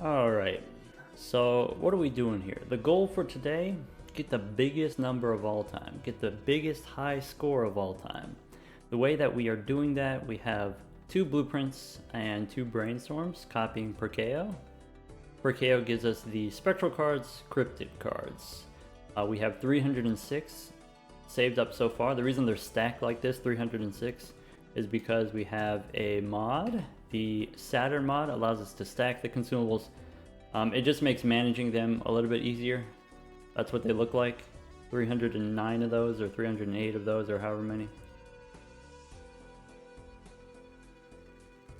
Alright, so what are we doing here? The goal for today, get the biggest number of all time. Get the biggest high score of all time. The way that we are doing that, we have 2 blueprints and 2 brainstorms copying Perkeo. Perkeo gives us the spectral cards, cryptid cards. We have 306 saved up so far. The reason they're stacked like this, 306, is because we have a mod. The Saturn mod allows us to stack the consumables. It just makes managing them a little bit easier. That's what they look like. 309 of those, or 308 of those, or however many.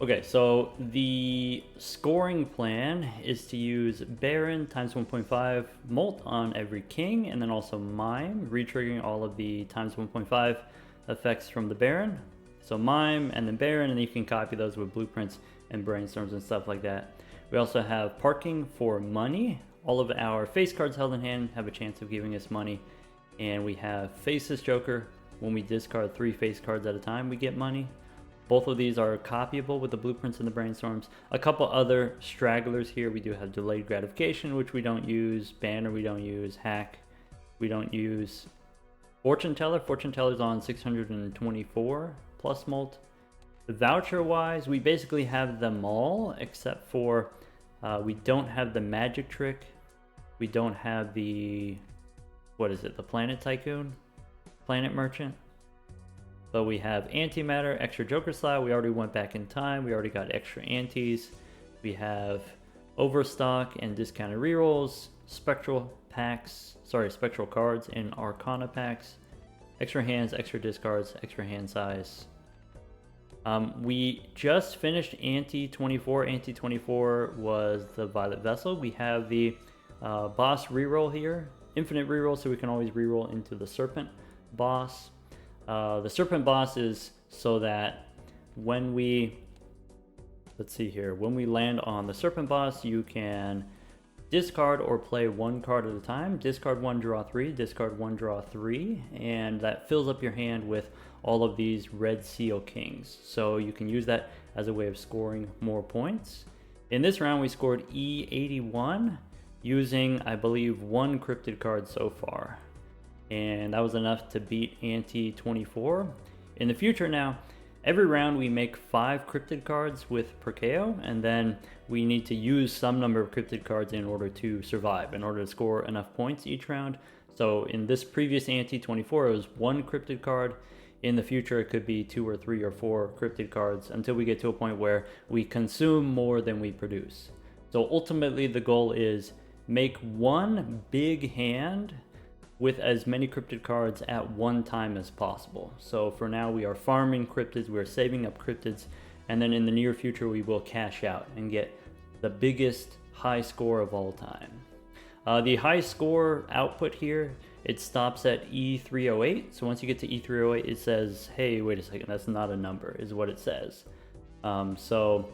Okay, so the scoring plan is to use Baron times 1.5 Molt on every king, and then also Mime, re-triggering all of the times 1.5 effects from the Baron. So Mime and then Baron, and you can copy those with blueprints and brainstorms and stuff like that. We also have parking for money. All of our face cards held in hand have a chance of giving us money. And we have Faceless Joker. When we discard 3 face cards at a time, we get money. Both of these are copyable with the blueprints and the brainstorms. A couple other stragglers here. We do have Delayed Gratification, which we don't use. Banner we don't use. Hack we don't use. Fortune Teller. Fortune Teller's on 624 plus Molt. Voucher wise, we basically have them all except for we don't have the Magic Trick. We don't have the, what is it, the Planet Tycoon? Planet Merchant. But we have Antimatter, extra Joker slot. We already went back in time. We already got extra antis. We have Overstock and discounted rerolls, spectral cards and Arcana packs, extra hands, extra discards, extra hand size. We just finished Anti 24. Anti 24 was the Violet Vessel. We have the boss reroll here, infinite reroll, so we can always reroll into the Serpent boss. The Serpent boss is so that when we, let's see here, when we land on the Serpent boss, you can discard or play 1 card at a time. Discard 1, draw 3, discard 1, draw 3, and that fills up your hand with all of these Red Seal Kings. So you can use that as a way of scoring more points. In this round, we scored E81 using, I believe, 1 cryptid card so far. And that was enough to beat Anti 24. In the future now, every round we make 5 cryptid cards with Perkeo, and then we need to use some number of cryptid cards in order to survive, in order to score enough points each round. So in this previous Anti 24, it was 1 cryptid card. In the future, it could be 2 or 3 or 4 cryptid cards until we get to a point where we consume more than we produce. So ultimately, the goal is make 1 big hand with as many cryptid cards at one time as possible. So for now, we are farming cryptids, we're saving up cryptids, and then in the near future, we will cash out and get the biggest high score of all time. The high score output here, it stops at E308. So once you get to E308, it says, hey, wait a second, that's not a number, is what it says. So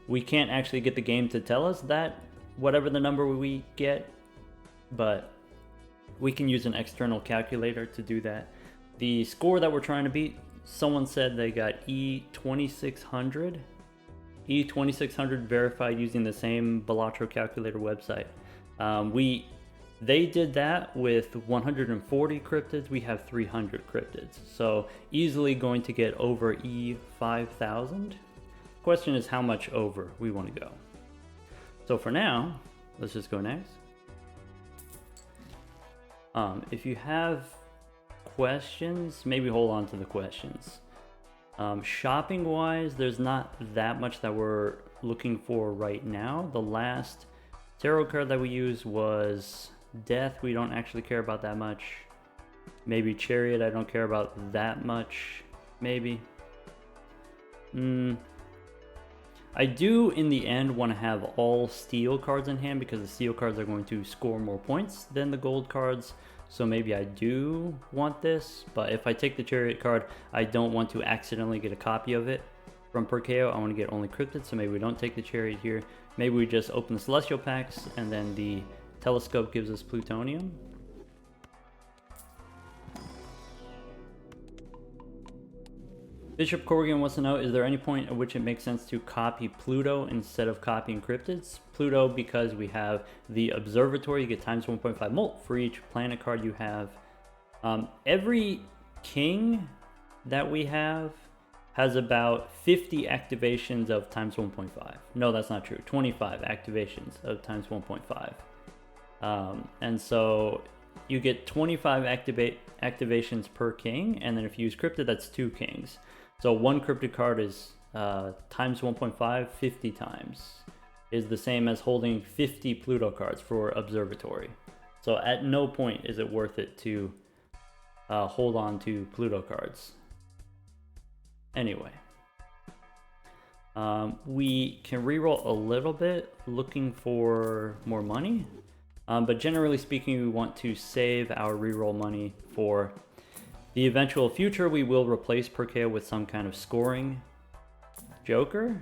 we can't actually get the game to tell us that, whatever the number we get, but we can use an external calculator to do that. The score that we're trying to beat, someone said they got E2600. E2600 verified using the same Balatro calculator website. They did that with 140 cryptids. We have 300 cryptids. So easily going to get over E5000. Question is how much over we want to go. So for now, let's just go next. If you have questions, maybe hold on to the questions. Shopping wise, there's not that much that we're looking for right now. The last tarot card that we used was Death. We don't actually care about that much. Maybe Chariot, I don't care about that much. Maybe. I do, in the end, want to have all steel cards in hand because the steel cards are going to score more points than the gold cards. So maybe I do want this, but if I take the Chariot card, I don't want to accidentally get a copy of it from Perkeo. I want to get only cryptids, so maybe we don't take the Chariot here. Maybe we just open the Celestial packs, and then the Telescope gives us Plutonium. Bishop Corrigan wants to know, is there any point at which it makes sense to copy Pluto instead of copying cryptids? Pluto, because we have the observatory, you get times 1.5 molt for each planet card you have. Every king that we have has about 50 activations of times 1.5. No, that's not true. 25 activations of times 1.5. And so you get 25 activations per king, and then if you use cryptid, that's 2 kings. So one cryptid card is times 1.5, 50 times. Is the same as holding 50 Pluto cards for Observatory. So at no point is it worth it to hold on to Pluto cards. Anyway. We can reroll a little bit looking for more money. But generally speaking, we want to save our reroll money for the eventual future. We will replace Perkeo with some kind of scoring joker.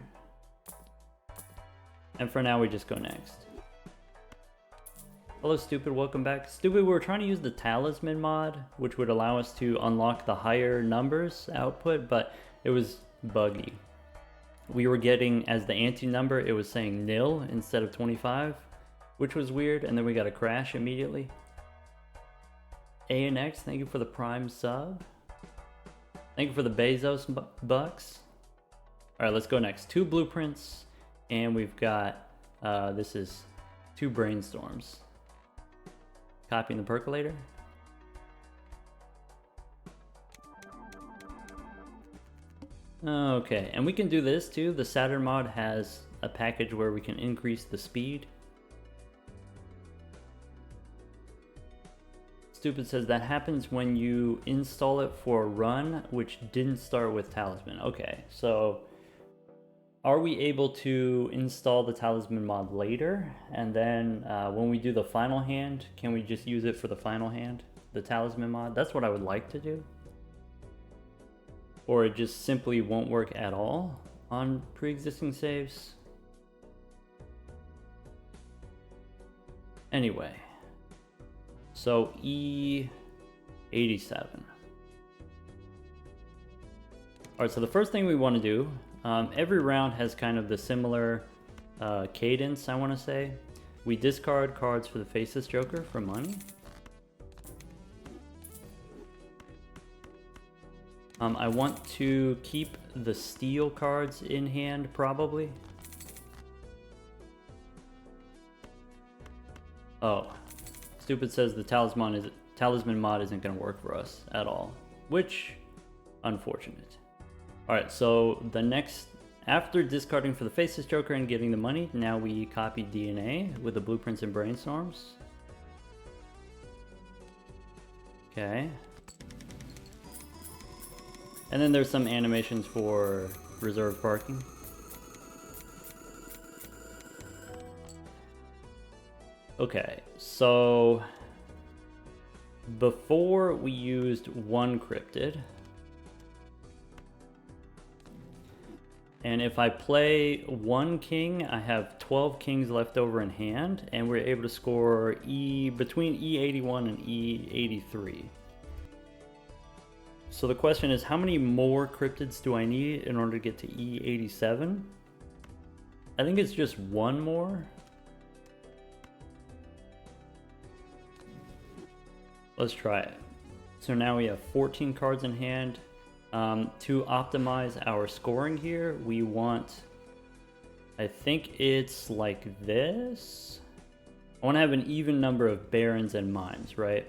And for now, we just go next. Hello, Stupid. Welcome back. Stupid, we were trying to use the Talisman mod, which would allow us to unlock the higher numbers output, but it was buggy. We were getting, as the anti-number, it was saying nil instead of 25, which was weird, and then we got a crash immediately. ANX, thank you for the Prime sub. Thank you for the Bezos bucks. Alright, let's go next. 2 blueprints, and we've got, this is 2 brainstorms. Copying the percolator. Okay, and we can do this too. The Saturn mod has a package where we can increase the speed. Stupid says that happens when you install it for a run, which didn't start with Talisman. Okay, so are we able to install the Talisman mod later? And then when we do the final hand, can we just use it for the final hand? The Talisman mod? That's what I would like to do. Or it just simply won't work at all on pre-existing saves. Anyway. So E87. Alright, so the first thing we want to do, every round has kind of the similar cadence, I want to say. We discard cards for the Faceless Joker for money. I want to keep the steel cards in hand, probably. Oh. Stupid says the Talisman mod isn't going to work for us at all, which, unfortunate. Alright, so the next, after discarding for the Faceless Joker and getting the money, now we copy DNA with the blueprints and brainstorms. Okay. And then there's some animations for reserve parking. Okay, so before we used 1 cryptid, and if I play 1 king, I have 12 kings left over in hand, and we're able to score between E81 and E83. So the question is, how many more cryptids do I need in order to get to E87? I think it's just 1 more. Let's try it. So now we have 14 cards in hand. To optimize our scoring here, we want, I think it's like this. I want to have an even number of barons and mimes, right?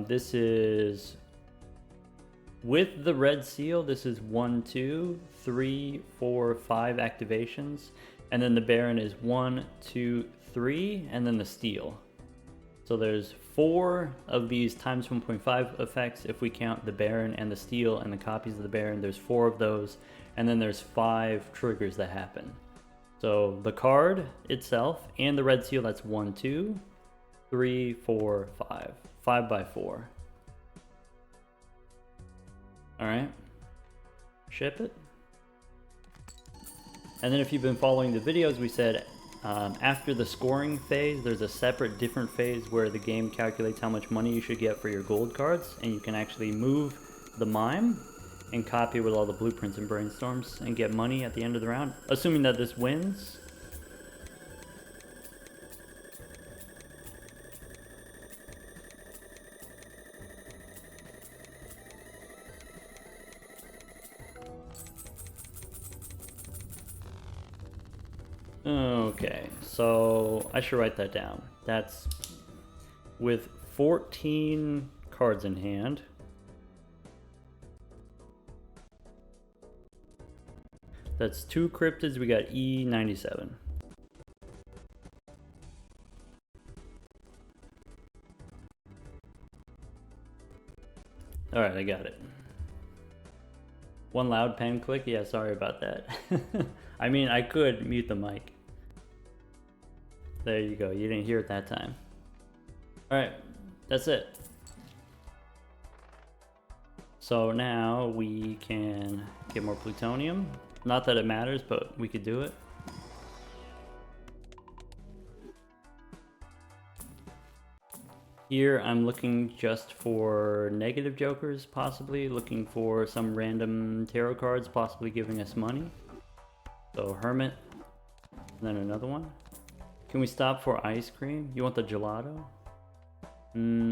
This is, with the red seal, this is 1, 2, 3, 4, 5 activations. And then the baron is 1, 2, 3, and then the steel. So there's 4 of these times 1.5 effects if we count the Baron and the Steel and the copies of the Baron. There's 4 of those, and then there's 5 triggers that happen. So the card itself and the red seal, that's 1, 2, 3, 4, 5. 5 by 4. Alright. Ship it. And then if you've been following the videos, we said after the scoring phase, there's a separate different phase where the game calculates how much money you should get for your gold cards, and you can actually move the mime and copy with all the blueprints and brainstorms and get money at the end of the round, assuming that this wins. Okay, so I should write that down. That's with 14 cards in hand. That's 2 cryptids. We got E97. Alright, I got it. One loud pen click? Yeah, sorry about that. I mean, I could mute the mic. There you go. You didn't hear it that time. Alright, that's it. So now we can get more plutonium. Not that it matters, but we could do it. Here I'm looking just for negative jokers, possibly. Looking for some random tarot cards, possibly giving us money. So Hermit, and then another one. Can we stop for ice cream? You want the gelato?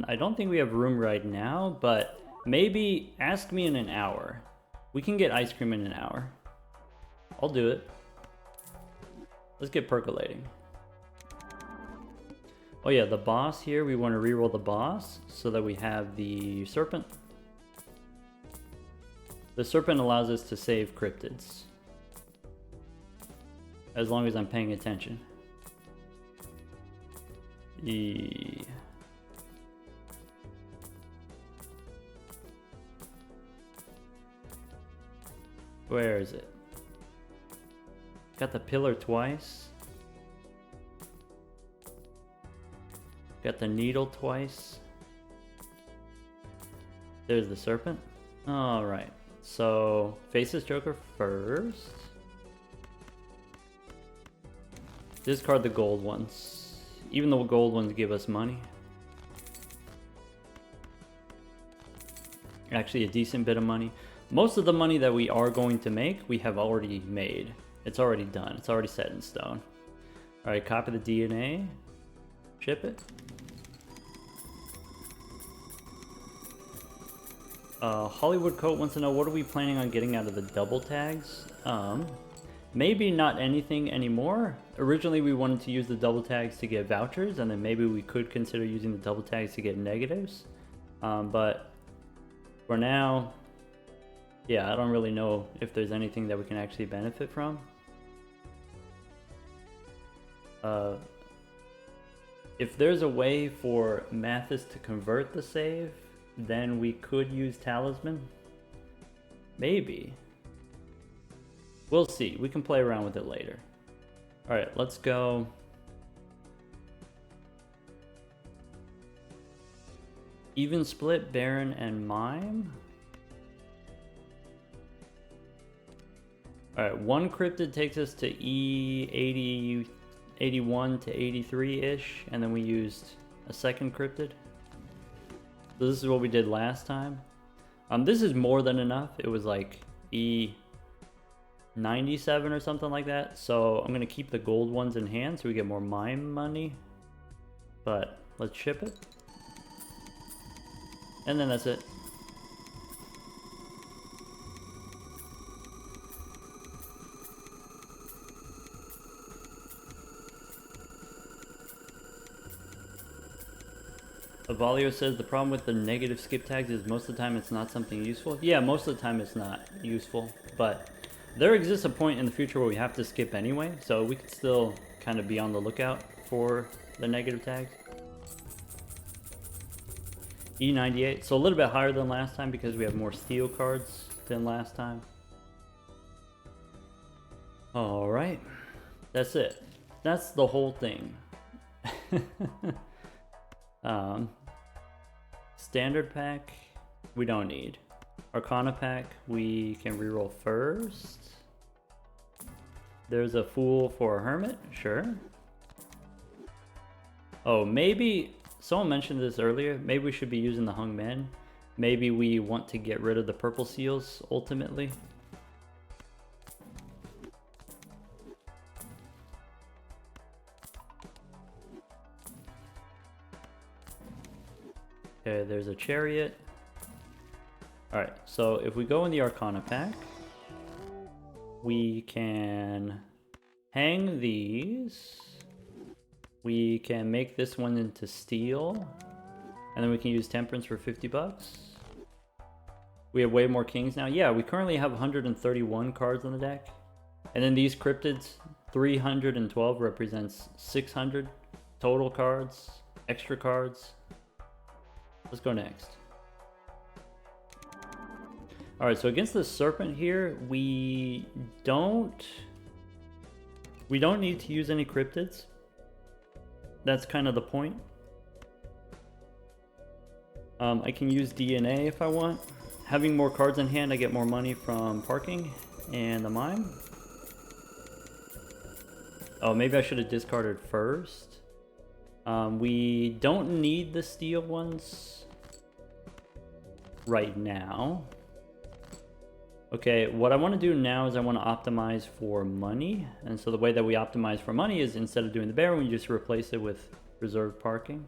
I don't think we have room right now, but maybe ask me in an hour. We can get ice cream in an hour. I'll do it. Let's get percolating. Oh yeah, the boss here, we want to reroll the boss so that we have the serpent. The serpent allows us to save cryptids. As long as I'm paying attention. Where is it? Got the pillar twice. Got the needle twice. There's the serpent. Alright, so face this joker first. Discard the gold ones. Even though gold ones give us money. Actually a decent bit of money. Most of the money that we are going to make, we have already made. It's already done. It's already set in stone. Alright, copy the DNA. Ship it. Hollywood Coat wants to know, what are we planning on getting out of the double tags? Maybe not anything anymore. Originally we wanted to use the double tags to get vouchers, and then maybe we could consider using the double tags to get negatives. But for now, yeah, I don't really know if there's anything that we can actually benefit from. If there's a way for Mathis to convert the save, then we could use Talisman. Maybe. We'll see. We can play around with it later. Alright, let's go. Even split, Baron, and Mime. Alright, one cryptid takes us to E80, 81 to 83-ish, and then we used a second cryptid. So this is what we did last time. This is more than enough. It was like E97 or something like that. So I'm gonna keep the gold ones in hand so we get more mime money. But let's ship it. And then that's it. Avalio says the problem with the negative skip tags is most of the time it's not something useful. Yeah, most of the time it's not useful, but there exists a point in the future where we have to skip anyway, so we could still kind of be on the lookout for the negative tags. E98, so a little bit higher than last time because we have more steel cards than last time. Alright, that's it. That's the whole thing. Standard pack, we don't need. Arcana pack, we can reroll first. There's a Fool for a Hermit, sure. Oh, maybe, someone mentioned this earlier, maybe we should be using the Hung Men. Maybe we want to get rid of the purple seals ultimately. Okay, there's a chariot. Alright, so if we go in the Arcana pack, we can hang these. We can make this one into steel. And then we can use Temperance for 50 bucks. We have way more kings now. Yeah, we currently have 131 cards on the deck. And then these cryptids, 312 represents 600 total cards, extra cards. Let's go next. Alright, so against the serpent here, we don't need to use any cryptids. That's kind of the point. I can use DNA if I want. Having more cards in hand, I get more money from parking and the mime. Oh, maybe I should have discarded first. We don't need the steel ones right now. Okay, what I want to do now is I want to optimize for money. And so the way that we optimize for money is instead of doing the bear, we just replace it with reserved parking.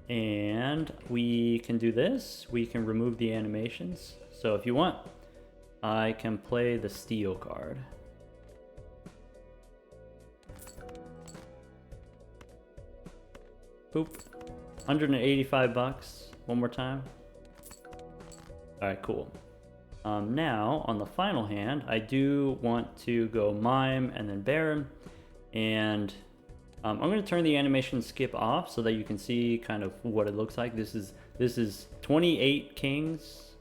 And we can do this. We can remove the animations. So if you want, I can play the steel card. Boop. 185 bucks. One more time. Alright, cool. Now, on the final hand, I do want to go Mime and then Baron. And I'm going to turn the animation skip off so that you can see kind of what it looks like. This is 28 kings.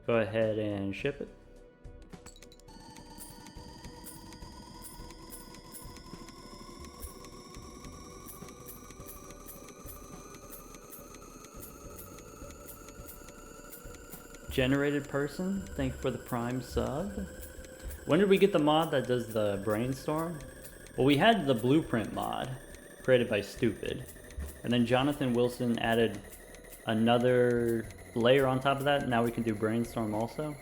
Go ahead and ship it. Generated person, thank you for the prime sub. When did we get the mod that does the brainstorm? Well, we had the blueprint mod created by Stupid, and then Jonathan Wilson added another layer on top of that. Now we can do brainstorm also.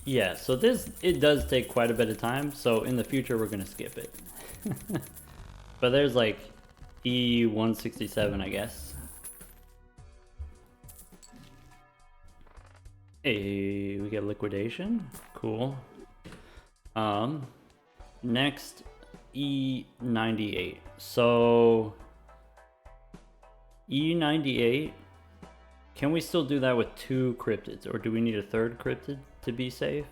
Yeah, so it does take quite a bit of time, so in the future we're gonna skip it. But there's like E167, I guess. Hey, we get liquidation. Cool. Next, E98. So E98, can we still do that with 2 cryptids, or do we need a 3rd cryptid to be safe?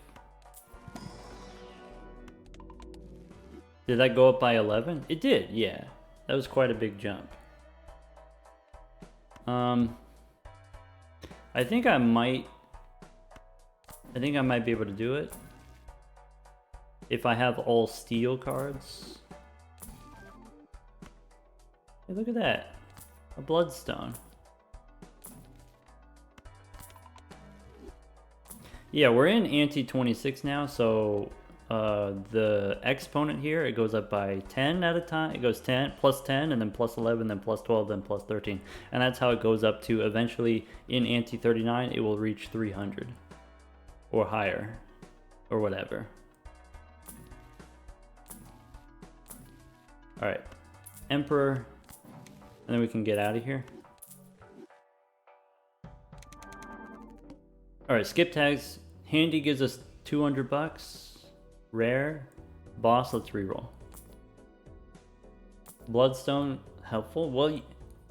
Did that go up by 11? It did, yeah. That was quite a big jump. I think I might be able to do it if I have all steel cards. Hey, look at that. A bloodstone. Yeah, we're in ante 26 now, so the exponent here, it goes up by 10 at a time. It goes 10, plus 10, and then plus 11, then plus 12, then plus 13. And that's how it goes up to eventually, in ante 39, it will reach 300. Or higher. Or whatever. Alright. Emperor. And then we can get out of here. Alright, skip tags. Handy gives us 200 bucks. Rare. Boss, let's reroll. Bloodstone, helpful. Well,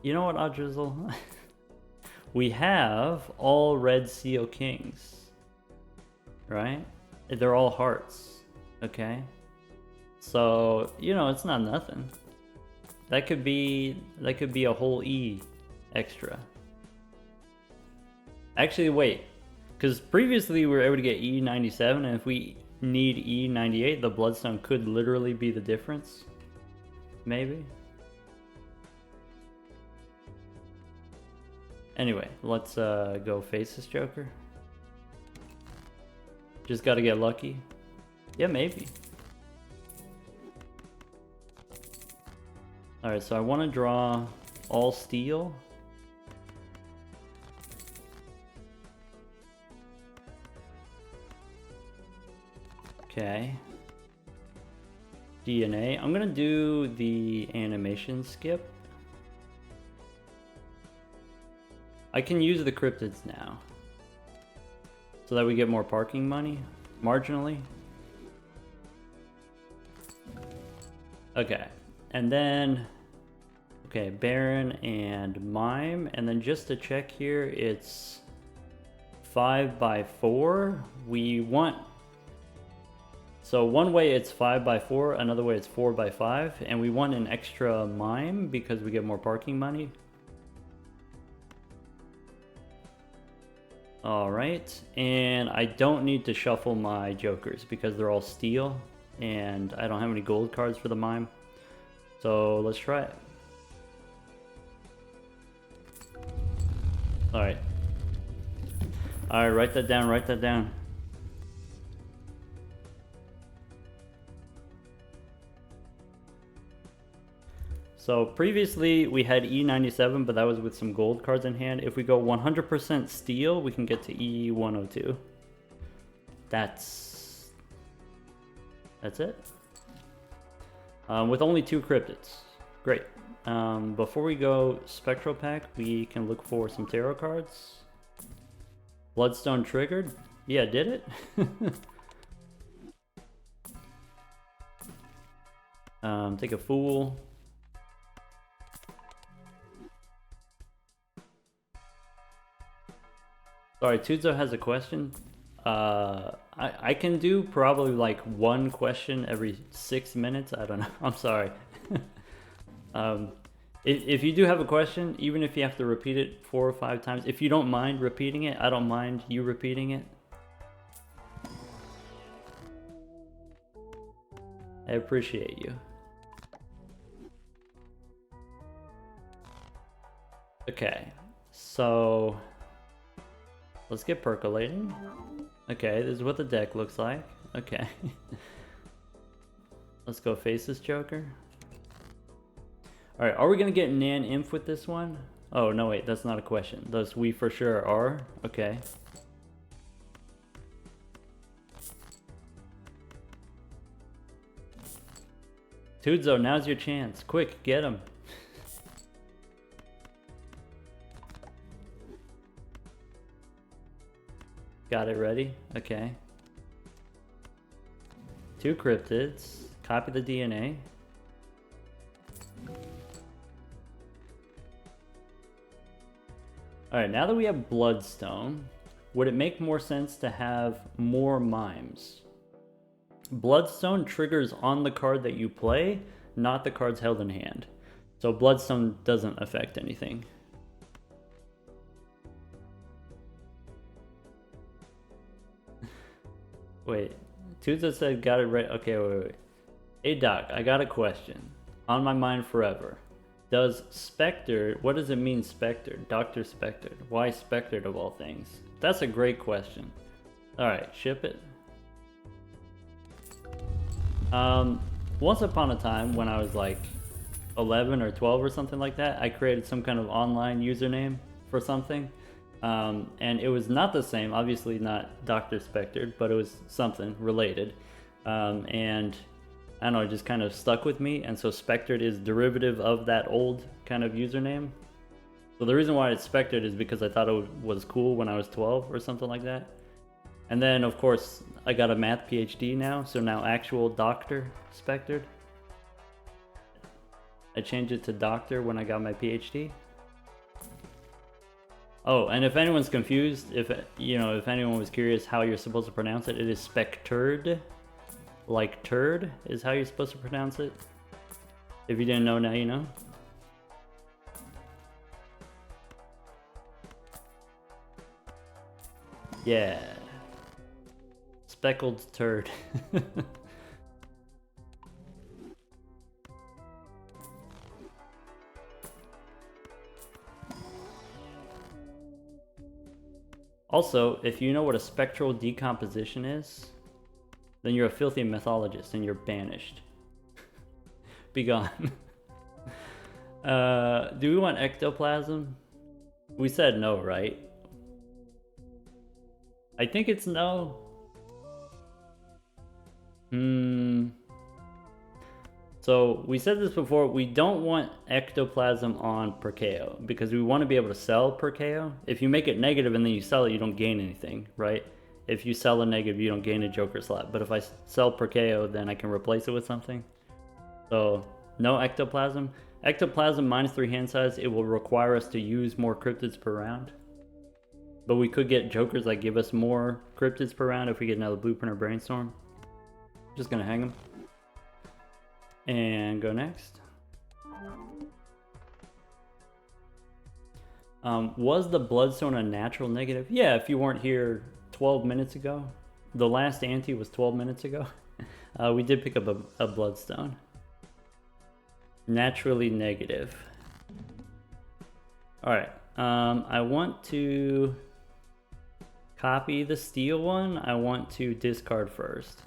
you know what, Audrizzle? We have all red seal kings. Right? They're all hearts. Okay? So, you know, it's not nothing. That could be a whole E extra. Actually, wait. Because previously we were able to get E97, and if we need E98, the Bloodstone could literally be the difference. Maybe. Anyway, let's go face this Joker. Just gotta get lucky. Yeah, maybe. Alright, so I want to draw all steel. Okay. DNA. I'm gonna do the animation skip. I can use the cryptids now, so that we get more parking money, marginally. Okay, and then, okay, Baron and Mime, and then just to check here, it's 5x4. We want, so one way it's 5x4, another way it's 4x5, and we want an extra Mime because we get more parking money. Alright, and I don't need to shuffle my Jokers because they're all steel, and I don't have any gold cards for the Mime. So let's try it. Alright. Alright, write that down, write that down. So previously we had E97, but that was with some gold cards in hand. If we go 100% steel, we can get to E102. That's it. With only 2 cryptids. Great. Before we go Spectral Pack, we can look for some tarot cards. Bloodstone triggered. Yeah, did it? Take a Fool. Sorry, Tudzo has a question. I can do probably like 1 question every 6 minutes. I don't know. I'm sorry. If you do have a question, even if you have to repeat it 4 or 5 times, if you don't mind repeating it, I don't mind you repeating it. I appreciate you. Okay, so let's get percolating. Okay, this is what the deck looks like. Okay. Let's go face this Joker. Alright, are we gonna get Nan Inf with this one? Oh, no wait, that's not a question. Those we for sure are. Okay. Tudzo, now's your chance. Quick, get him. Got it ready? Okay. 2 cryptids. Copy the DNA. Alright, now that we have Bloodstone, would it make more sense to have more Mimes? Bloodstone triggers on the card that you play, not the cards held in hand. So Bloodstone doesn't affect anything. Wait, Tuzo said got it right. Okay, wait. Hey Doc, I got a question. On my mind forever. Does Spectre, what does it mean Spectre? Dr. Spectre. Why Spectre of all things? That's a great question. Alright, ship it. Once upon a time when I was like 11 or 12 or something like that, I created some kind of online username for something. And it was not the same, obviously not Dr. Spectre, but it was something related. And I don't know, it just kind of stuck with me, and so Spectred is derivative of that old kind of username. So the reason why it's Spectred is because I thought it was cool when I was 12 or something like that. And then, of course, I got a math PhD now, so now actual Dr. Spectred. I changed it to Doctor when I got my PhD. Oh, and if anyone's confused, if anyone was curious how you're supposed to pronounce it, it is Spectred. Like turd is how you're supposed to pronounce it. If you didn't know, now you know. Yeah. Speckled turd. Also, if you know what a spectral decomposition is, then you're a filthy mythologist and you're banished. Be gone. Do we want ectoplasm? We said no, right? I think it's no. So we said this before, we don't want ectoplasm on per KO because we want to be able to sell per KO. If you make it negative and then you sell it, you don't gain anything, right? If you sell a negative, you don't gain a Joker slot. But if I sell per KO, then I can replace it with something. So no ectoplasm. Ectoplasm -3 hand size, it will require us to use more cryptids per round. But we could get Jokers that give us more cryptids per round if we get another Blueprint or Brainstorm. Just gonna hang them. And go next. Was the Bloodstone a natural negative? Yeah, if you weren't here 12 minutes ago. The last ante was 12 minutes ago. We did pick up a Bloodstone. Naturally negative. Alright, I want to copy the steel one. I want to discard first.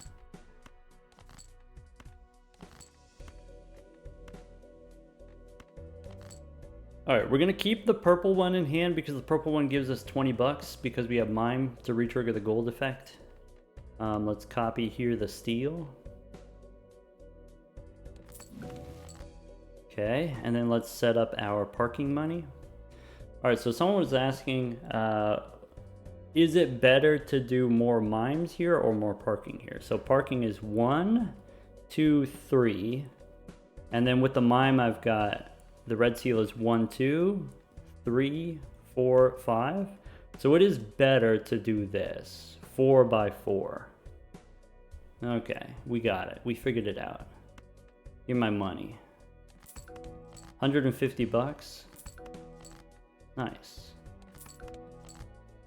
Alright, we're going to keep the purple one in hand because the purple one gives us 20 bucks because we have Mime to retrigger the gold effect. Let's copy here the steel. Okay, and then let's set up our parking money. Alright, so someone was asking, is it better to do more mimes here or more parking here? So parking is 1, 2, 3. And then with the mime, I've got the red seal is 1, 2, 3, 4, 5. So it is better to do this 4 by 4. Okay, we got it. We figured it out. Give me my money. 150 bucks. Nice.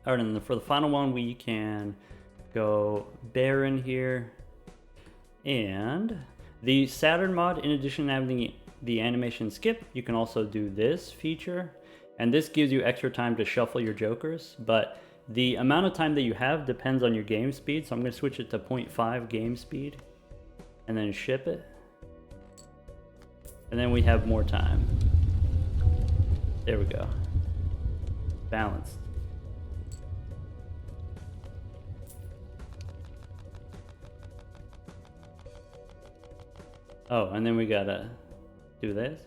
All right, and then for the final one, we can go Baron here. And the Saturn mod, in addition to having the animation skip, you can also do this feature. And this gives you extra time to shuffle your Jokers. But the amount of time that you have depends on your game speed. So I'm going to switch it to 0.5 game speed. And then ship it. And then we have more time. There we go. Balanced. Oh, and then we gotta do this.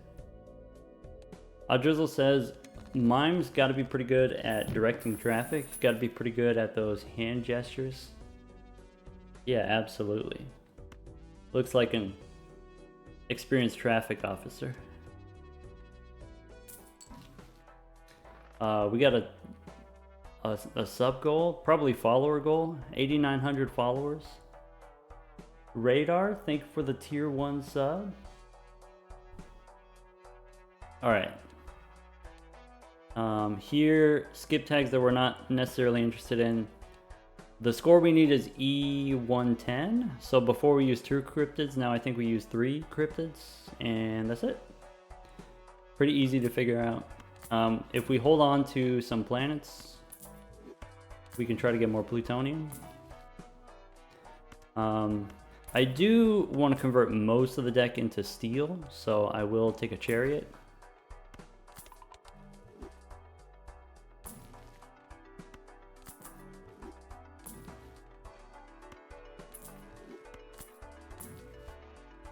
Drizzle says, Mime's gotta be pretty good at directing traffic. Gotta be pretty good at those hand gestures. Yeah, absolutely. Looks like an experienced traffic officer. We got a sub goal, probably follower goal, 8,900 followers. Radar, thank you for the tier 1 sub. Alright. Here, skip tags that we're not necessarily interested in. The score we need is E110. So before we use 2 cryptids, now I think we use 3 cryptids. And that's it. Pretty easy to figure out. If we hold on to some planets, we can try to get more plutonium. I do want to convert most of the deck into steel, so I will take a chariot.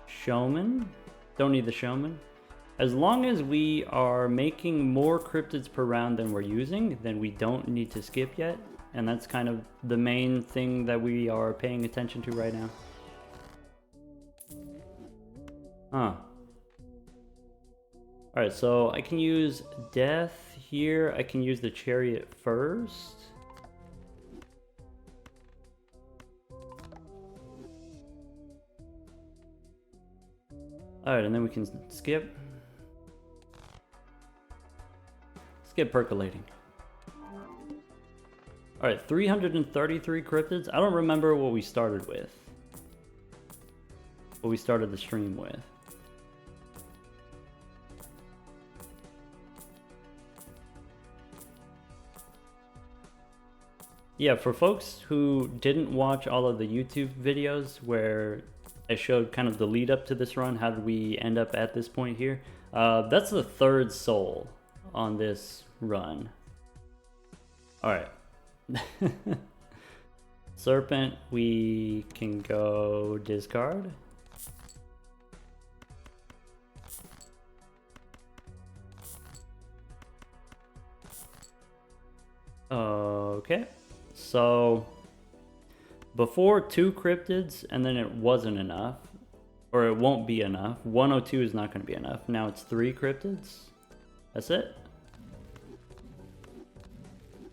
Showman. Don't need the showman. As long as we are making more cryptids per round than we're using, then we don't need to skip yet. And that's kind of the main thing that we are paying attention to right now. Huh. Alright, so I can use death here. I can use the chariot first. Alright, and then we can skip. Skip percolating. All right, 333 cryptids. I don't remember what we started with. What we started the stream with. Yeah, for folks who didn't watch all of the YouTube videos where I showed kind of the lead up to this run, how did we end up at this point here? That's the third soul on this run. All right. Serpent, we can go discard. Okay. So before 2 cryptids and then it wasn't enough, or it won't be enough. 102 is not going to be enough. Now it's 3 cryptids. That's it.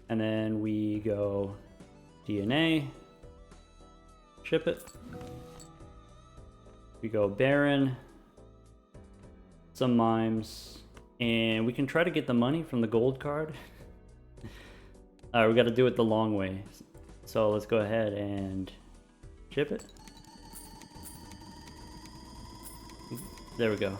And then we go DNA, ship it. We go Baron, some mimes, and we can try to get the money from the gold card. Alright, we got to do it the long way. So let's go ahead and ship it. There we go.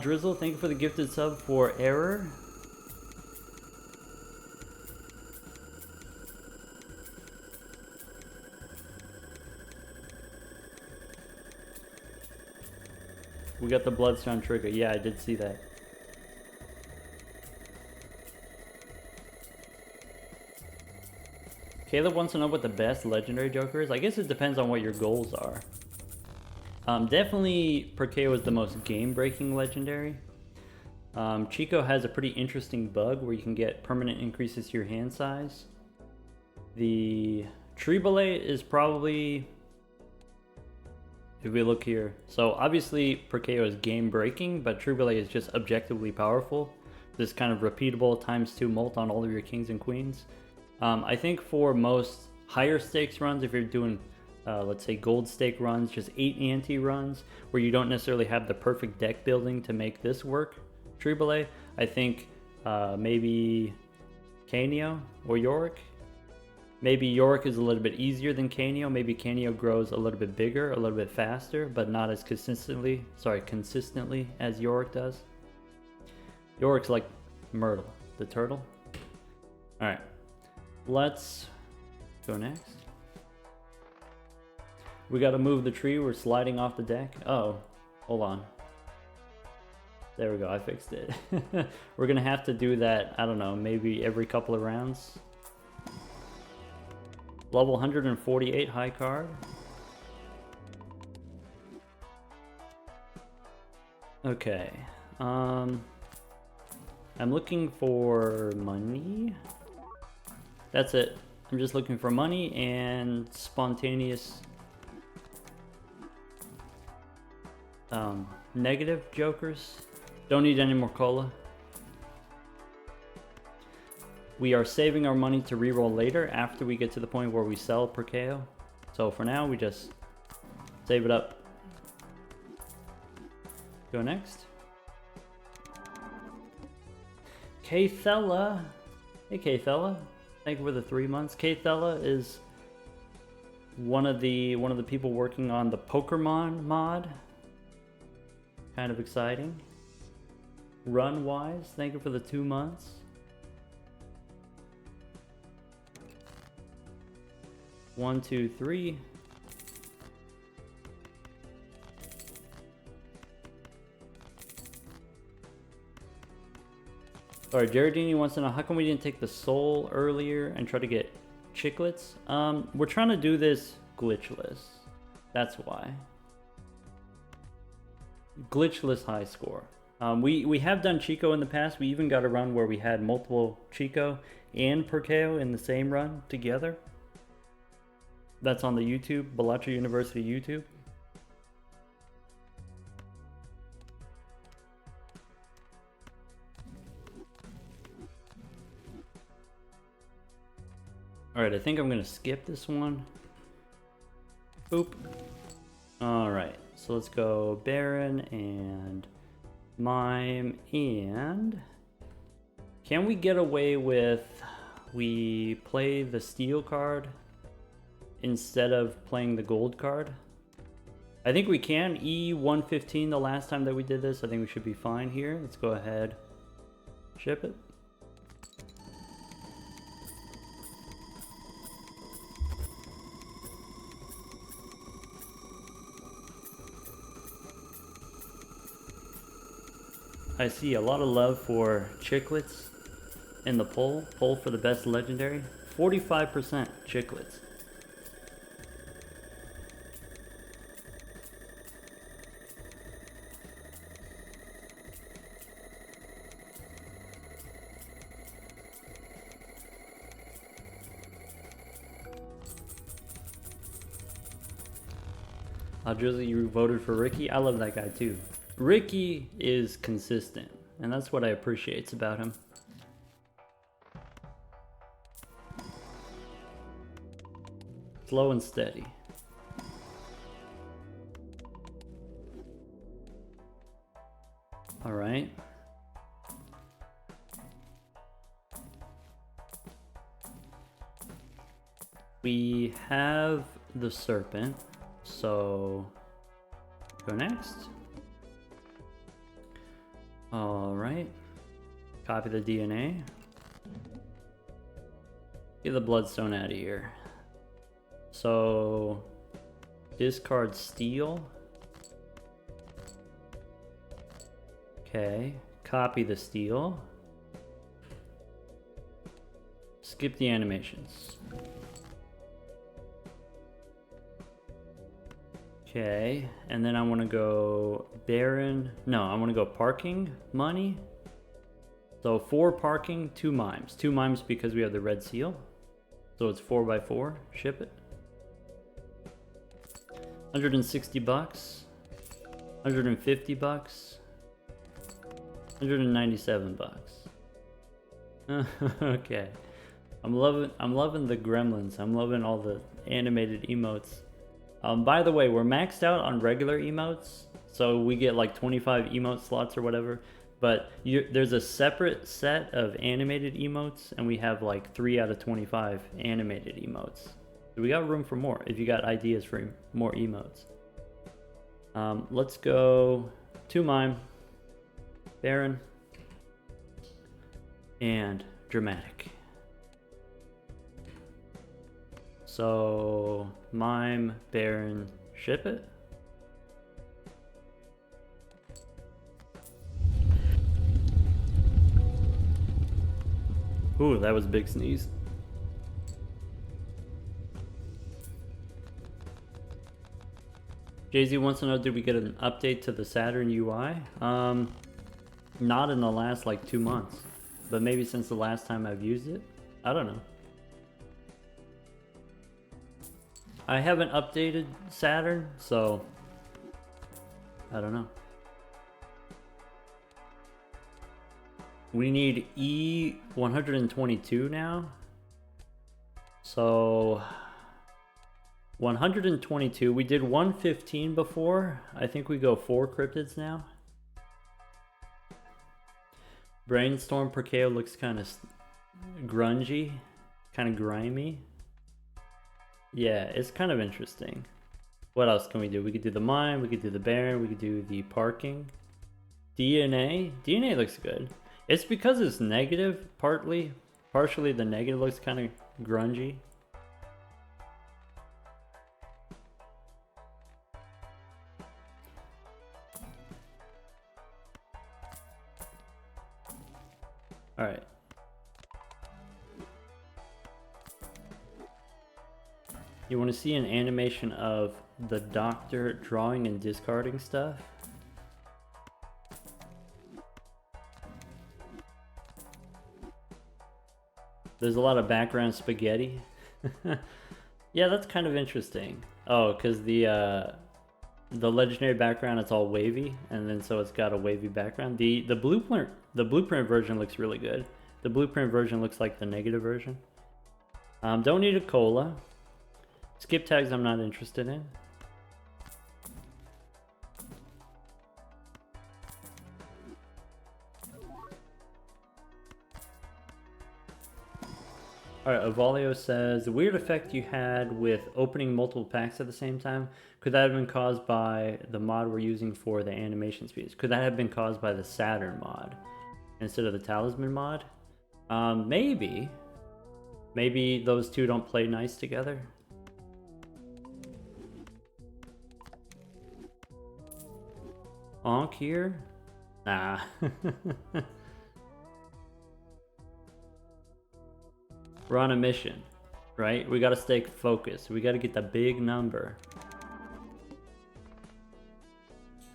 Drizzle, thank you for the gifted sub for Error. We got the Bloodstone trigger. Yeah, I did see that. Caleb wants to know what the best legendary Joker is. I guess it depends on what your goals are. Definitely Perkeo is the most game-breaking legendary. Chico has a pretty interesting bug where you can get permanent increases to your hand size. The Tribole is probably, if we look here, so obviously Perkeo is game-breaking, but Tribole is just objectively powerful. This kind of repeatable ×2 molt on all of your kings and queens. I think for most higher stakes runs, if you're doing let's say gold stake runs, just 8 ante runs, where you don't necessarily have the perfect deck building to make this work, Tribole, I think maybe Canio or Yorick. Maybe Yorick is a little bit easier than Canio. Maybe Canio grows a little bit bigger, a little bit faster, but not as consistently as Yorick does. Yorick's like Myrtle, the turtle. Alright, let's go next. We gotta move the tree, we're sliding off the deck. Oh, hold on. There we go, I fixed it. We're gonna have to do that, I don't know, maybe every couple of rounds. Level 148 high card. Okay, I'm looking for money. That's it. I'm just looking for money and spontaneous negative jokers. Don't need any more cola. We are saving our money to reroll later after we get to the point where we sell Perkeo. So for now, we just save it up. Go next. Kthella. Hey Kthella. Thank you for the 3 months. Kthella is one of the people working on the Pokemon mod. Kind of exciting. Run wise, thank you for the 2 months. One, two, three. Alright, Jaredini wants to know how come we didn't take the soul earlier and try to get chiclets? We're trying to do this glitchless. That's why. Glitchless high score. We have done Chico in the past. We even got a run where we had multiple Chico and Perkeo in the same run together. That's on the YouTube, Balatro University YouTube. Alright, I think I'm gonna skip this one. Boop. Alright, so let's go Baron and Mime and Can we get away with we play the steel card instead of playing the gold card? I think we can. E115 the last time that we did this. I think we should be fine here. Let's go ahead. Ship it. I see a lot of love for chiclets in the poll. Poll for the best legendary. 45% chiclets. Drizzly, you voted for Ricky? I love that guy too. Ricky is consistent, and that's what I appreciate about him. Slow and steady. All right. We have the serpent, so go next. All right. Copy the DNA. Get the bloodstone out of here. So discard steel. Okay. Copy the steel. Skip the animations. Okay, and then I want to go Baron. No, I want to go parking money. So 4 parking, 2 mimes. 2 mimes because we have the red seal. So it's 4x4. Ship it. 160 bucks. 150 bucks. 197 bucks. Okay. I'm loving the gremlins. I'm loving all the animated emotes. By the way, we're maxed out on regular emotes, so we get like 25 emote slots or whatever, but there's a separate set of animated emotes, and we have like 3 out of 25 animated emotes. So we got room for more if you got ideas for more emotes. Let's go 2 mime, Baron, and dramatic. So mime, Baron, ship it. Ooh, that was a big sneeze. Jay-Z wants to know, did we get an update to the Saturn UI? Not in the last like 2 months, but maybe since the last time I've used it. I don't know. I haven't updated Saturn, so I don't know. We need E122 now. So 122. We did 115 before. I think we go 4 cryptids now. Brainstorm per KO looks kind of grungy, kind of grimy. Yeah, it's kind of interesting. What else can we do? We could do the mine, we could do the Baron, we could do the parking. DNA looks good. It's because it's negative, partially the negative looks kind of grungy. All right. You want to see an animation of the doctor drawing and discarding stuff? There's a lot of background spaghetti. Yeah, that's kind of interesting. Oh, because the legendary background, it's all wavy, and then so it's got a wavy background. The blueprint version looks really good. The blueprint version looks like the negative version. Don't need a cola. Skip tags I'm not interested in. Alright, Avalio says, the weird effect you had with opening multiple packs at the same time, could that have been caused by the mod we're using for the animation speeds? Could that have been caused by the Saturn mod instead of the Talisman mod? Maybe. Maybe those two don't play nice together. Onk here? Nah. We're on a mission, right? We gotta stay focused. We gotta get the big number.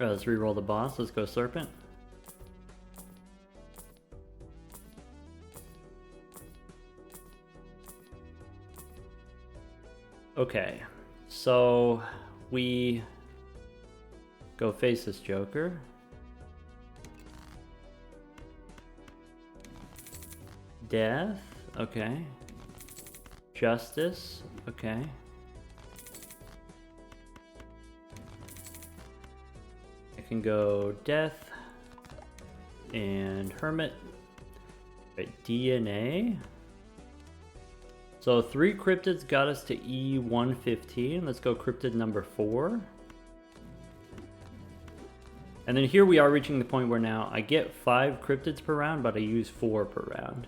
Alright, let's reroll the boss. Let's go Serpent. Okay, so we go face this Joker. Death, okay. Justice, okay. I can go Death and Hermit. Right, DNA. So 3 cryptids got us to E115. Let's go cryptid number 4. And then here we are reaching the point where now I get 5 cryptids per round, but I use 4 per round.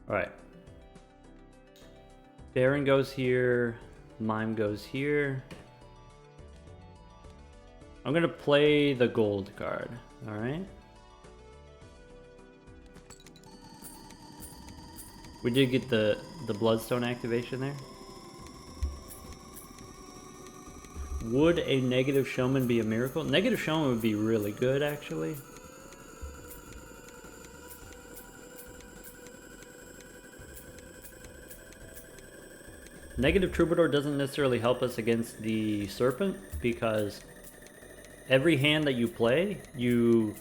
Alright. Baron goes here. Mime goes here. I'm gonna play the gold card. Alright. We did get the Bloodstone activation there. Would a negative showman be a miracle? Negative showman would be really good, actually. Negative Troubadour doesn't necessarily help us against the Serpent, because every hand that you play, you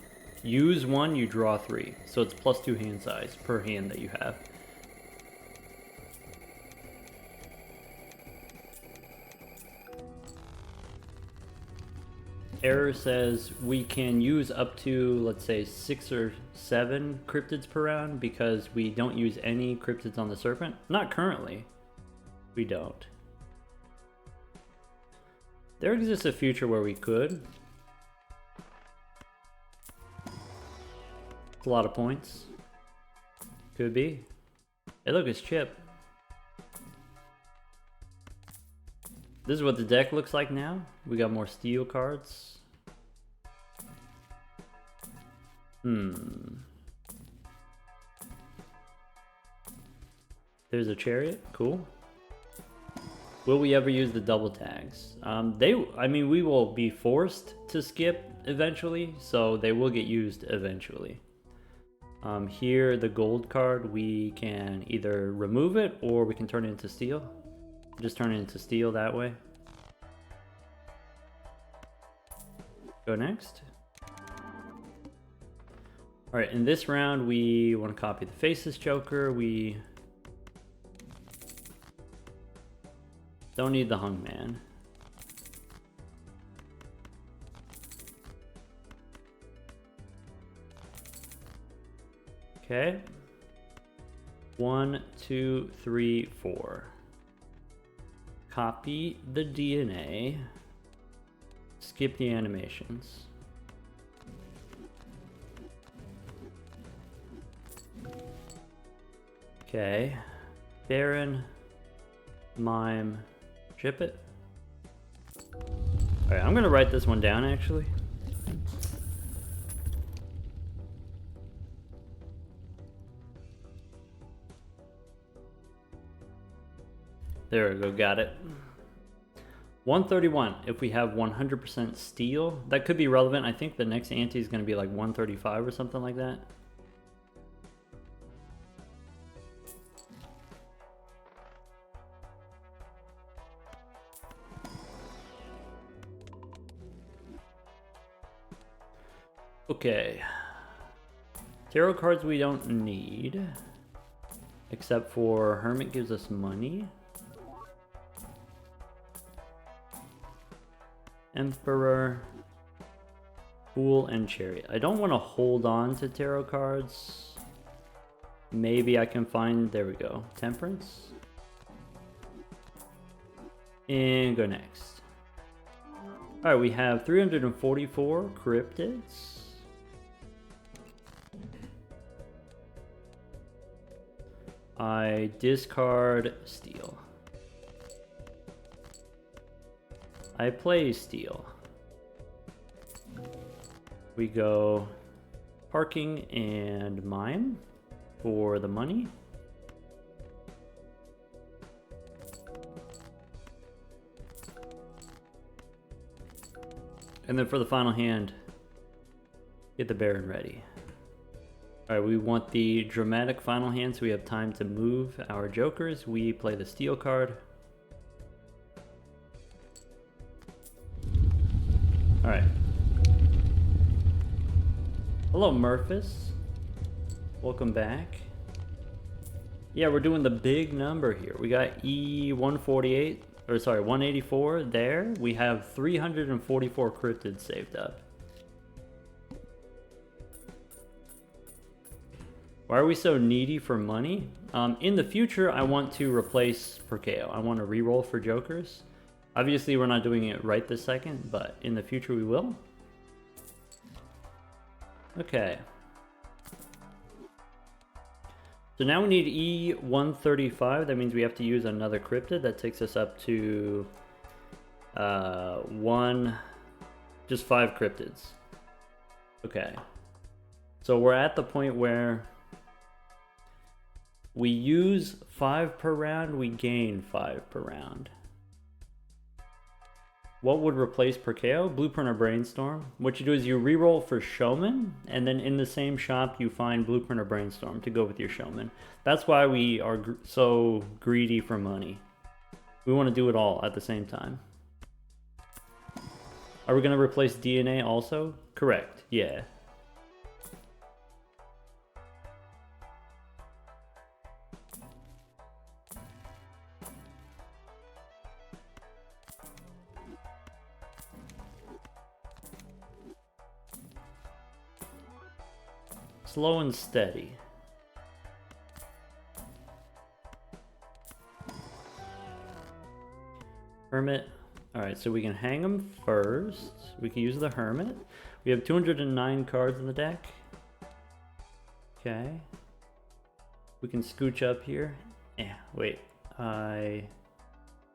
use 1, you draw 3. So it's +2 hand size per hand that you have. Error says we can use up to, let's say, 6 or 7 cryptids per round because we don't use any cryptids on the Serpent. Not currently. We don't. There exists a future where we could. It's a lot of points. Could be. Hey, look, it's Chip. This is what the deck looks like now. We got more steel cards. There's a chariot. Cool. Will we ever use the double tags? I mean, we will be forced to skip eventually, so they will get used eventually. Here, the gold card, we can either remove it or we can turn it into steel. Just turn it into steel that way. Go next. Alright, in this round, we want to copy the Faceless Joker. We don't need the Hung Man. Okay. 1, 2, 3, 4. Copy the DNA. Skip the animations. Okay. Baron, Mime, ship it. Alright, I'm gonna write this one down actually. There we go, got it. 131, if we have 100% steel. That could be relevant. I think the next ante is going to be like 135 or something like that. Okay. Tarot cards we don't need. Except for Hermit gives us money. Emperor. Fool and Chariot. I don't want to hold on to tarot cards. Maybe I can find, there we go, Temperance. And go next. Alright, we have 344 cryptids. I discard Steel. I play Steel. We go Parking and Mime for the money. And then for the final hand, get the Baron ready. Alright, we want the dramatic final hand so we have time to move our jokers. We play the Steel card. Alright. Hello, Murphys. Welcome back. Yeah, we're doing the big number here. We got E148, or sorry, 184 there. We have 344 cryptids saved up. Why are we so needy for money? In the future, I want to replace Perkeo. I want to reroll for jokers. Obviously, we're not doing it right this second, but in the future we will. Okay. So now we need E135. That means we have to use another cryptid. That takes us up to just 5 cryptids. Okay. So we're at the point where we use 5 per round, we gain 5 per round. What would replace Perkeo? Blueprint or Brainstorm. What you do is you reroll for Showman, and then in the same shop you find Blueprint or Brainstorm to go with your Showman. That's why we are so greedy for money. We want to do it all at the same time. Are we going to replace DNA also? Correct, yeah. Slow and steady. Hermit. Alright, so we can hang them first. We can use the Hermit. We have 209 cards in the deck. Okay. We can scooch up here. Yeah, wait. I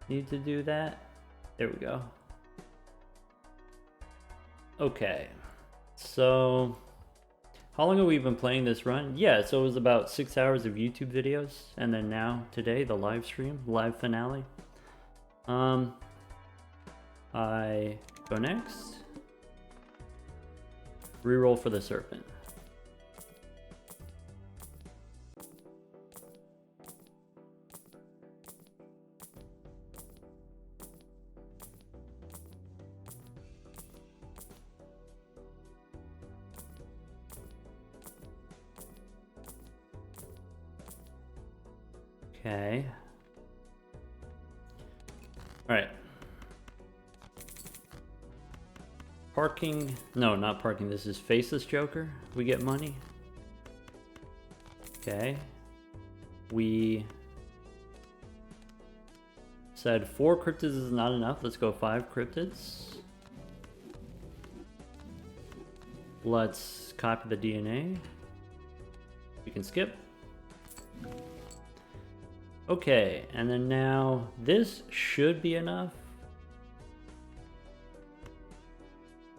need to do that. There we go. Okay. So how long have we been playing this run? Yeah, so it was about 6 hours of YouTube videos, and then now, today, the live stream, live finale. I go next. Reroll for the Serpent. Okay. Alright. Parking. No, not parking. This is Faceless Joker. We get money. Okay. We said 4 cryptids is not enough. Let's go 5 cryptids. Let's copy the DNA. We can skip. Okay, and then now this should be enough.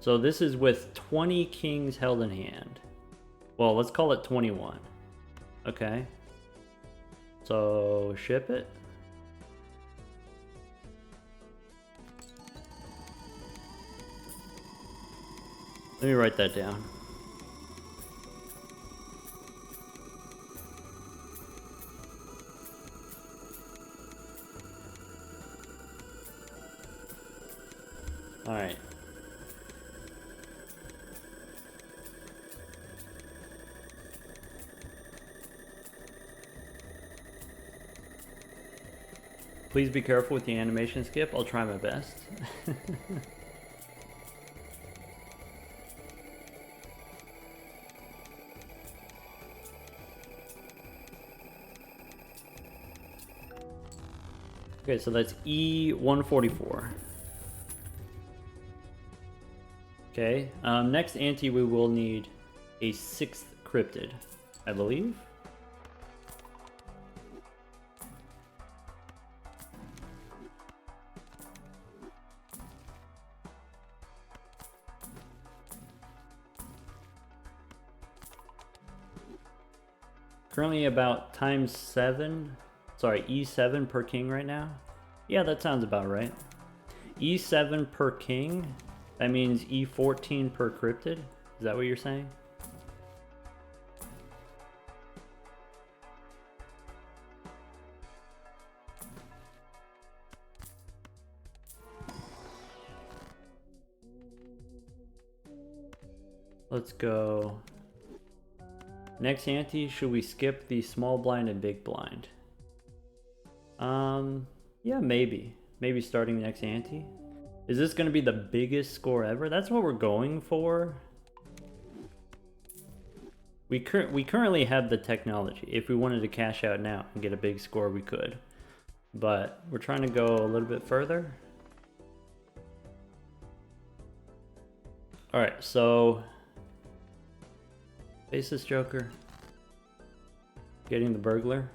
So this is with 20 kings held in hand. Well, let's call it 21. Okay. So ship it. Let me write that down. All right. Please be careful with the animation skip. I'll try my best. Okay, so that's E144. Okay, next ante we will need a 6th cryptid, I believe. Currently about E7 per king right now. Yeah, that sounds about right. E7 per king, that means E14 per cryptid. Is that what you're saying? Let's go. Next ante, should we skip the small blind and big blind? Yeah, maybe. Maybe starting next ante. Is this going to be the biggest score ever? That's what we're going for. We currently have the technology. If we wanted to cash out now and get a big score, we could. But we're trying to go a little bit further. Alright, so... Faceless Joker. Getting the burglar.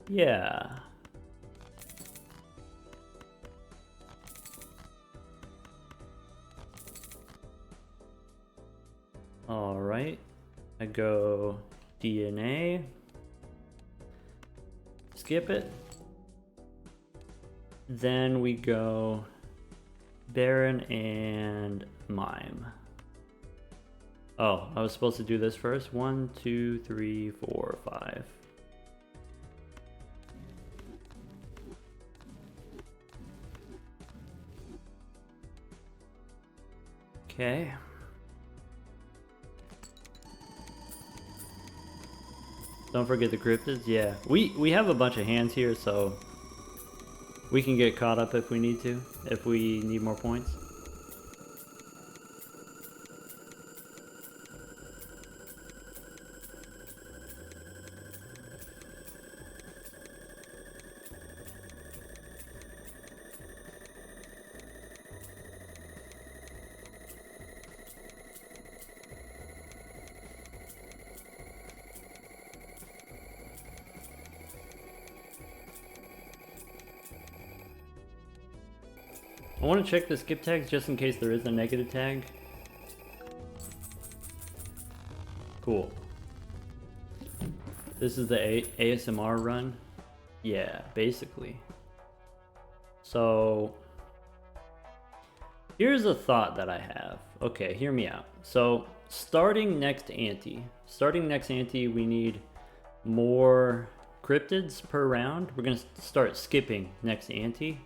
Yeah. Alright. I go DNA. Skip it. Then we go Baron and Mime. Oh, I was supposed to do this first. 1, 2, 3, 4, 5. Okay. Don't forget the cryptids. Yeah, we have a bunch of hands here, so we can get caught up if we need to, if we need more points. I want to check the skip tags just in case there is a negative tag. Cool. This is the ASMR run? Yeah, basically. So, here's a thought that I have. Okay, hear me out. So, starting next ante, we need more cryptids per round. We're going to start skipping next ante.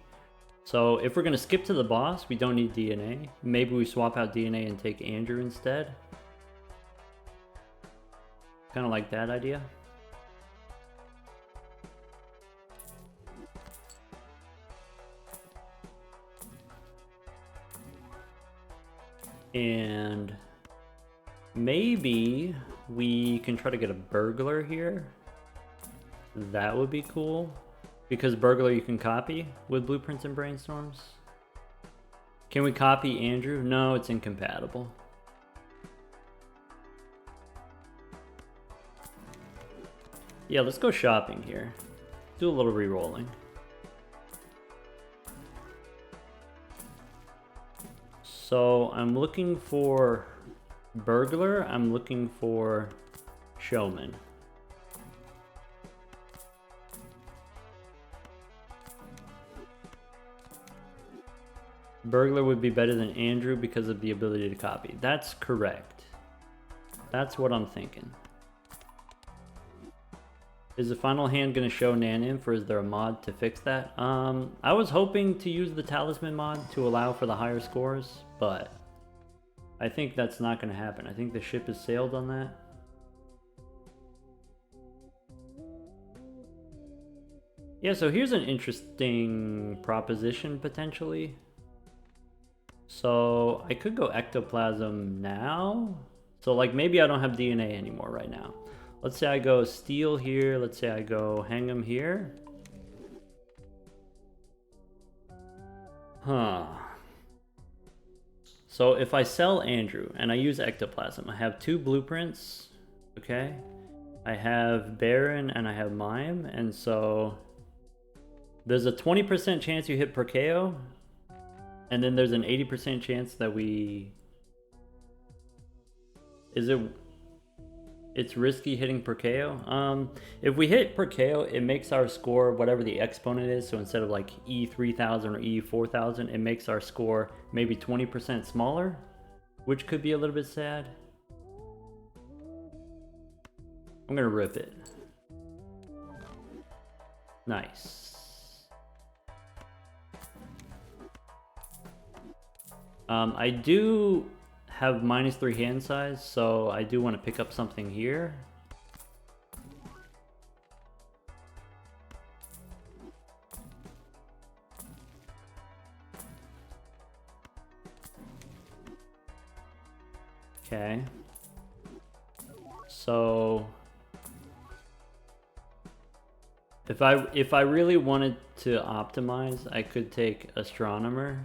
So if we're going to skip to the boss, we don't need DNA. Maybe we swap out DNA and take Andrew instead. Kind of like that idea. And maybe we can try to get a burglar here. That would be cool. Because burglar you can copy with blueprints and brainstorms. Can we copy Andrew? No, it's incompatible. Yeah, let's go shopping here. Do a little re-rolling. So I'm looking for burglar. I'm looking for showman. Burglar would be better than Andrew because of the ability to copy. That's correct. That's what I'm thinking. Is the final hand going to show Nan-Inf, or is there a mod to fix that? I was hoping to use the talisman mod to allow for the higher scores, but I think that's not going to happen. I think the ship has sailed on that. Yeah, so here's an interesting proposition potentially. So I could go ectoplasm now. So like maybe I don't have DNA anymore right now. Let's say I go steel here. Let's say I go hang 'em here. Huh. So if I sell Andrew and I use ectoplasm, I have 2 blueprints. Okay. I have Baron and I have Mime, and so there's a 20% chance you hit per KO, and then there's an 80% chance that we... It's risky hitting per KO. If we hit per KO, it makes our score whatever the exponent is. So instead of like E3000 or E4000, it makes our score maybe 20% smaller, which could be a little bit sad. I'm gonna rip it. Nice. I do have -3 hand size, so I do want to pick up something here. Okay. So if I really wanted to optimize, I could take Astronomer.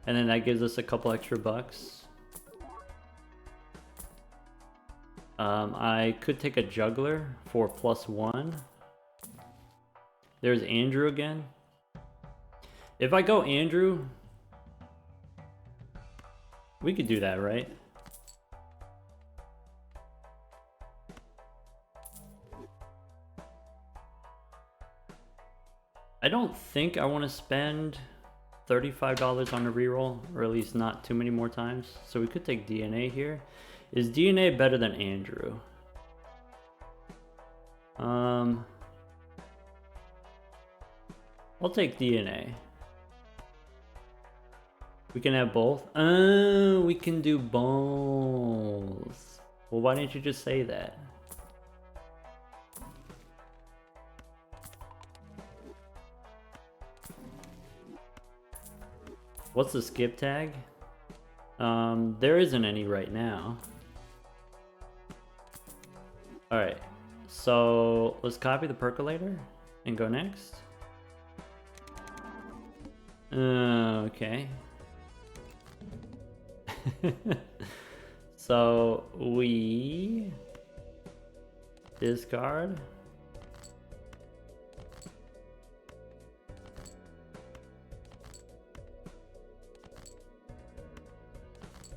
And then that gives us a couple extra bucks. I could take a Juggler for +1. There's Andrew again. If I go Andrew, we could do that, right? I don't think I want to spend $35 on a reroll, or at least not too many more times. So we could take DNA here. Is DNA better than Andrew? I'll take DNA. We can have both. We can do both. Well, why didn't you just say that? What's the skip tag? There isn't any right now. Alright, so let's copy the percolator and go next. Okay. So we discard.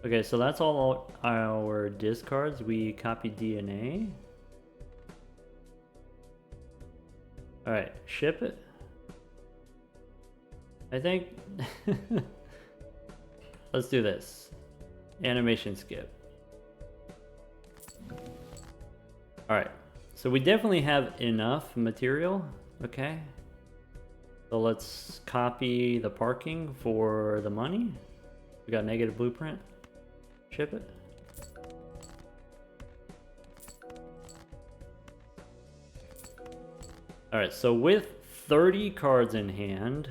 Okay, so that's all our discards. We copy DNA. Alright, ship it. I think... Let's do this. Animation skip. Alright, so we definitely have enough material, okay? So let's copy the parking for the money. We got negative blueprint. Ship it. Alright, so with 30 cards in hand,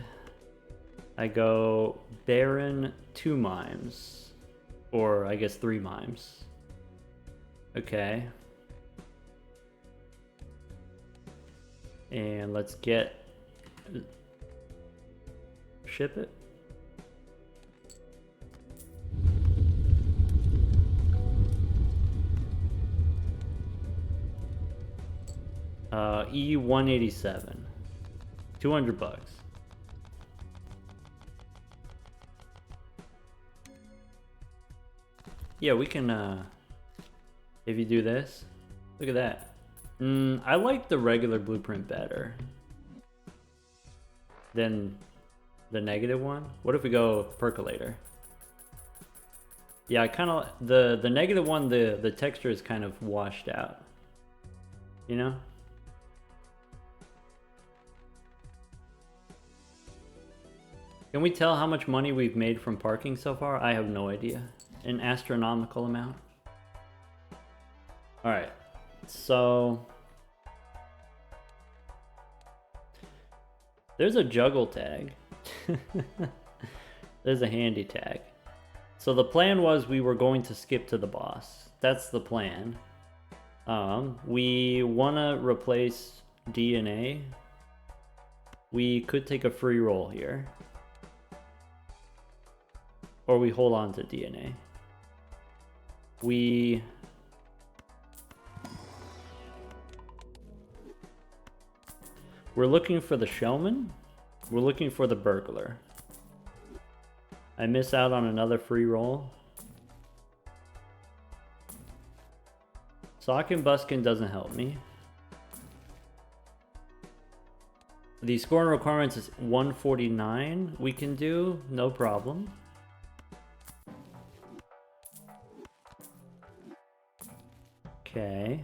I go Baron 2 mimes. Or I guess 3 mimes. Okay. And let's get... Ship it. E187. 200 bucks. Yeah, we can, if you do this, look at that. I like the regular blueprint better than the negative one. What if we go percolator? Yeah, I kind of, the negative one, the texture is kind of washed out. You know? Can we tell how much money we've made from parking so far? I have no idea. An astronomical amount. Alright, so... There's a juggle tag. There's a handy tag. So the plan was we were going to skip to the boss. That's the plan. We want to replace DNA. We could take a free roll here. or we hold on to DNA. We're looking for the showman. We're looking for the burglar. I miss out on another free roll. Sock and buskin doesn't help me. The scoring requirements is 149. We can do, no problem. Okay.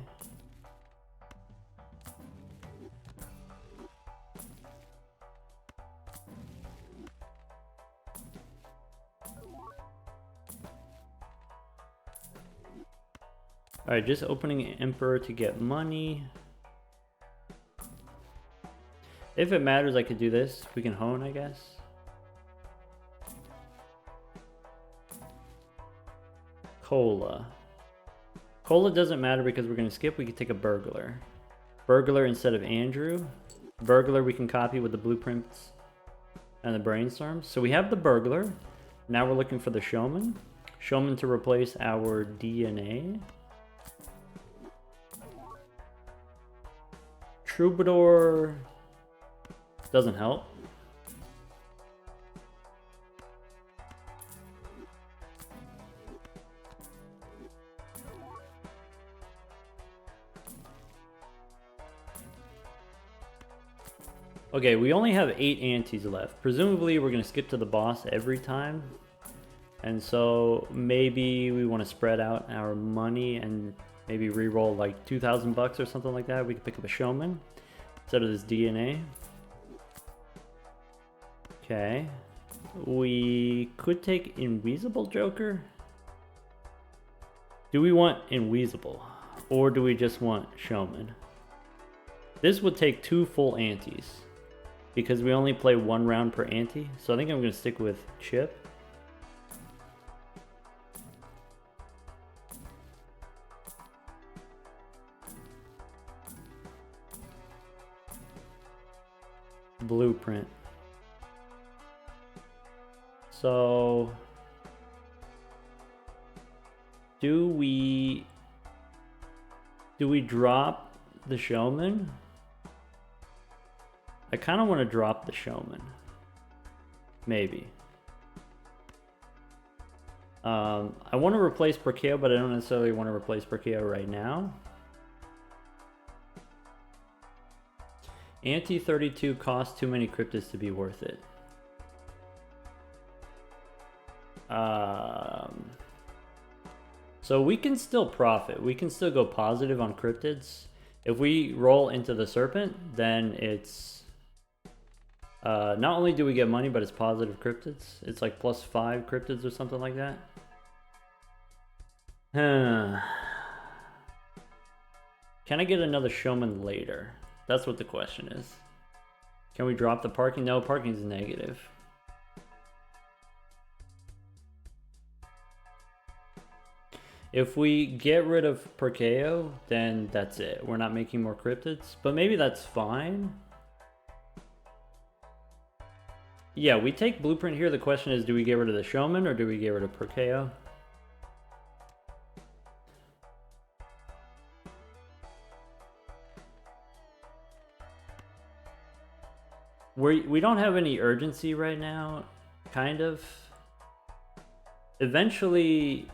Alright, just opening Emperor to get money. If it matters, I could do this. We can hone, I guess. Cola. Cola doesn't matter because we're going to skip. We could take a burglar. Burglar instead of Andrew. Burglar we can copy with the blueprints and the brainstorms. So we have the burglar. Now we're looking for the showman. Showman to replace our DNA. Troubadour doesn't help. Okay, we only have 8 antes left. Presumably we're going to skip to the boss every time. And so maybe we want to spread out our money and maybe re-roll like 2,000 bucks or something like that. We could pick up a showman instead of this DNA. Okay. We could take Invisible Joker. Do we want Invisible? Or do we just want Showman? This would take 2 full antes. Because we only play 1 round per ante. So I think I'm going to stick with Chip. Blueprint. So do we drop the showman? I kind of want to drop the showman. Maybe. I want to replace Perkeo, but I don't necessarily want to replace Perkeo right now. Ante 32 costs too many cryptids to be worth it. So we can still profit. We can still go positive on cryptids. If we roll into the serpent, then it's not only do we get money, but it's positive cryptids. It's like +5 cryptids or something like that. Can I get another showman later? That's what the question is. Can we drop the parking? No, parking's negative. If we get rid of Perkeo, then that's it. We're not making more cryptids, but maybe that's fine. Yeah, we take Blueprint here. The question is, do we get rid of the Showman or do we get rid of Perkeo? We don't have any urgency right now, kind of. Eventually,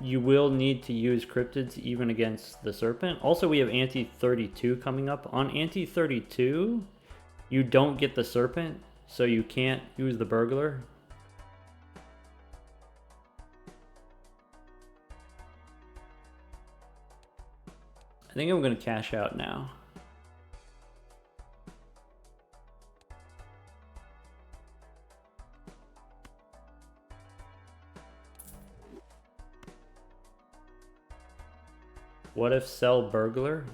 you will need to use cryptids even against the serpent. Also, we have Ante 32 coming up. On Ante 32, you don't get the serpent, so you can't use the burglar. I think I'm going to cash out now. What if sell burglar?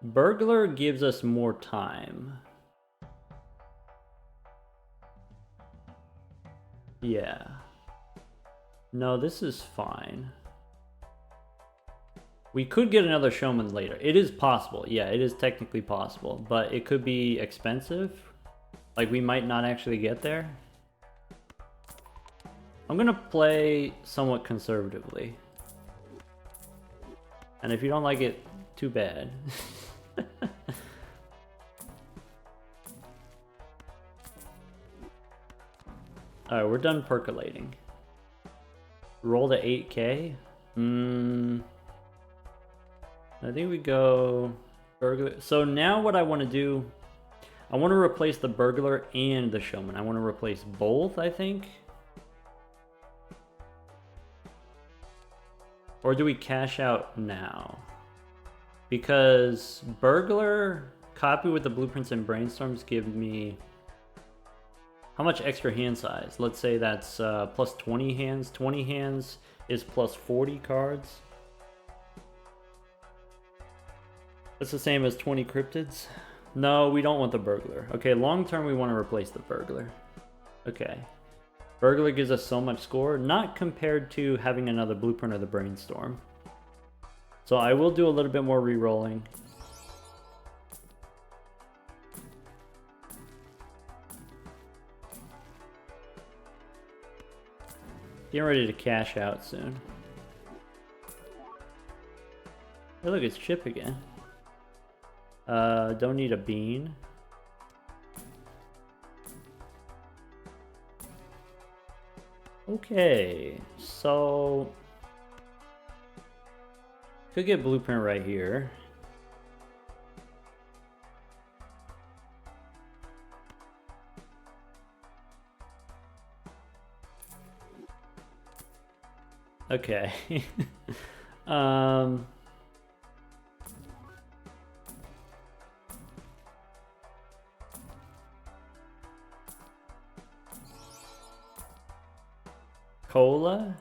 Burglar gives us more time. Yeah. No, this is fine. We could get another showman later. It is possible. Yeah, it is technically possible, but it could be expensive. Like, we might not actually get there. I'm gonna play somewhat conservatively. And if you don't like it, too bad. Alright, we're done percolating. Roll to 8k? I think we go burglar. So now what I want to do, I want to replace the burglar and the showman. I want to replace both, I think. Or do we cash out now? Because burglar, copy with the blueprints and brainstorms give me... How much extra hand size? Let's say that's plus 20 hands. 20 hands is plus 40 cards. That's the same as 20 cryptids. No, we don't want the burglar. Okay, long term we want to replace the burglar. Okay. Burglar gives us so much score, not compared to having another blueprint or the brainstorm. So I will do a little bit more re-rolling. Getting ready to cash out soon. Hey, look, it's Chip again. Don't need a bean. Okay, so could get blueprint right here. Okay. Cola?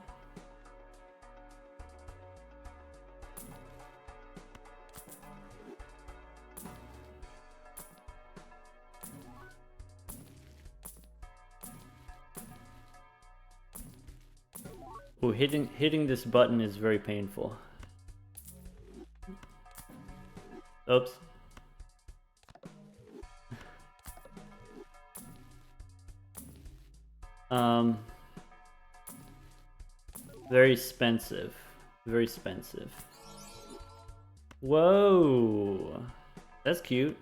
Ooh, hitting this button is very painful. Oops. Very expensive. Very expensive. Whoa. That's cute.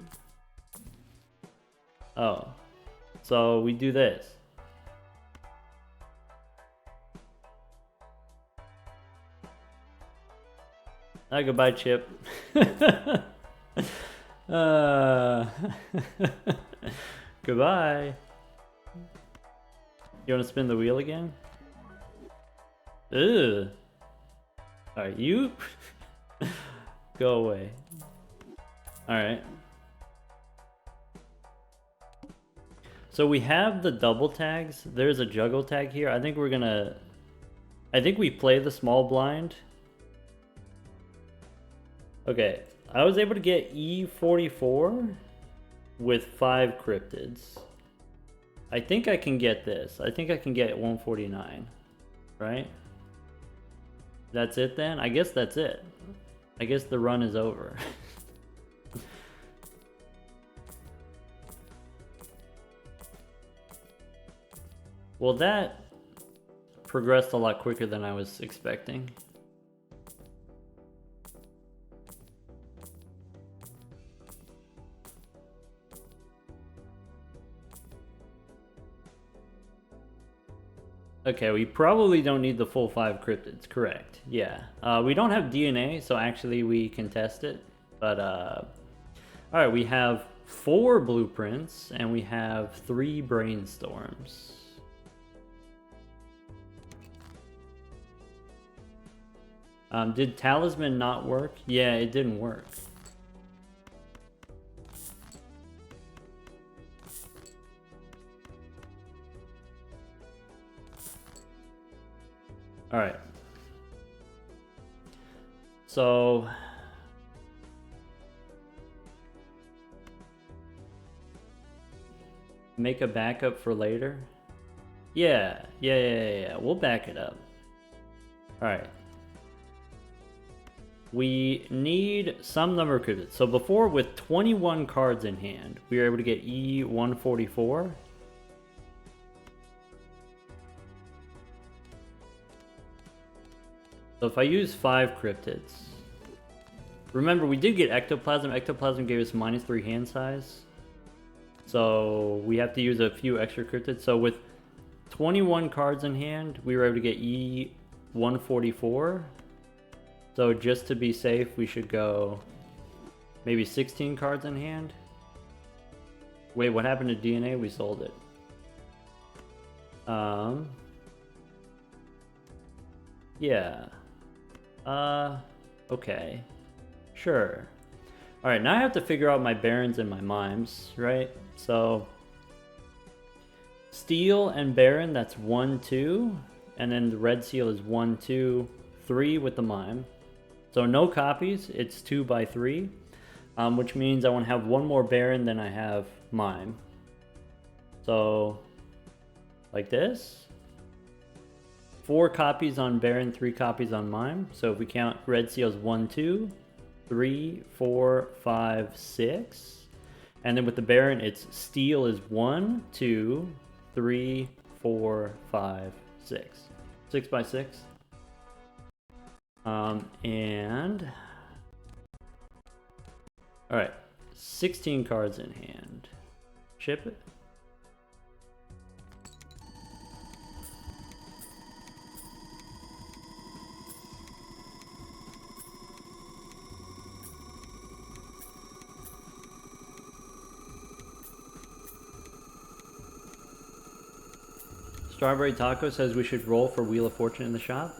Oh. So we do this. Goodbye, Chip. Goodbye. You want to spin the wheel again? Ugh. Alright, you go away. Alright. So we have the double tags. There's a juggle tag here. I think we play the small blind. Okay, I was able to get E44 with 5 cryptids. I think I can get this. I think I can get 149, right? That's it then? I guess that's it. I guess the run is over. Well, that progressed a lot quicker than I was expecting. Okay, we probably don't need the full 5 cryptids, correct. Yeah. We don't have DNA, so actually we can test it. But, alright, we have 4 blueprints, and we have 3 brainstorms. Did Talisman not work? Yeah, it didn't work. Alright. So... make a backup for later? Yeah. We'll back it up. Alright. we need some number of cryptids. So before, with 21 cards in hand, we were able to get E144. So if I use 5 cryptids, remember we did get ectoplasm. Ectoplasm gave us -3 hand size. So we have to use a few extra cryptids. So with 21 cards in hand, we were able to get E144. So just to be safe, we should go maybe 16 cards in hand. Wait, what happened to DNA? We sold it. Yeah. Okay. Sure. Alright, now I have to figure out my barons and my mimes, right? So, steel and baron, that's 1, 2. And then the red seal is 1, 2, 3 with the mime. So no copies, it's 2 by 3. Which means I want to have one more baron than I have mime. So, like this. 4 copies on baron, 3 copies on mime. So if we count red seals 1, 2, 3, 4, 5, 6. And then with the baron, it's steel is 1, 2, 3, 4, 5, 6. 6 by 6. And all right, 16 cards in hand. Ship it. Strawberry Taco says we should roll for Wheel of Fortune in the shop.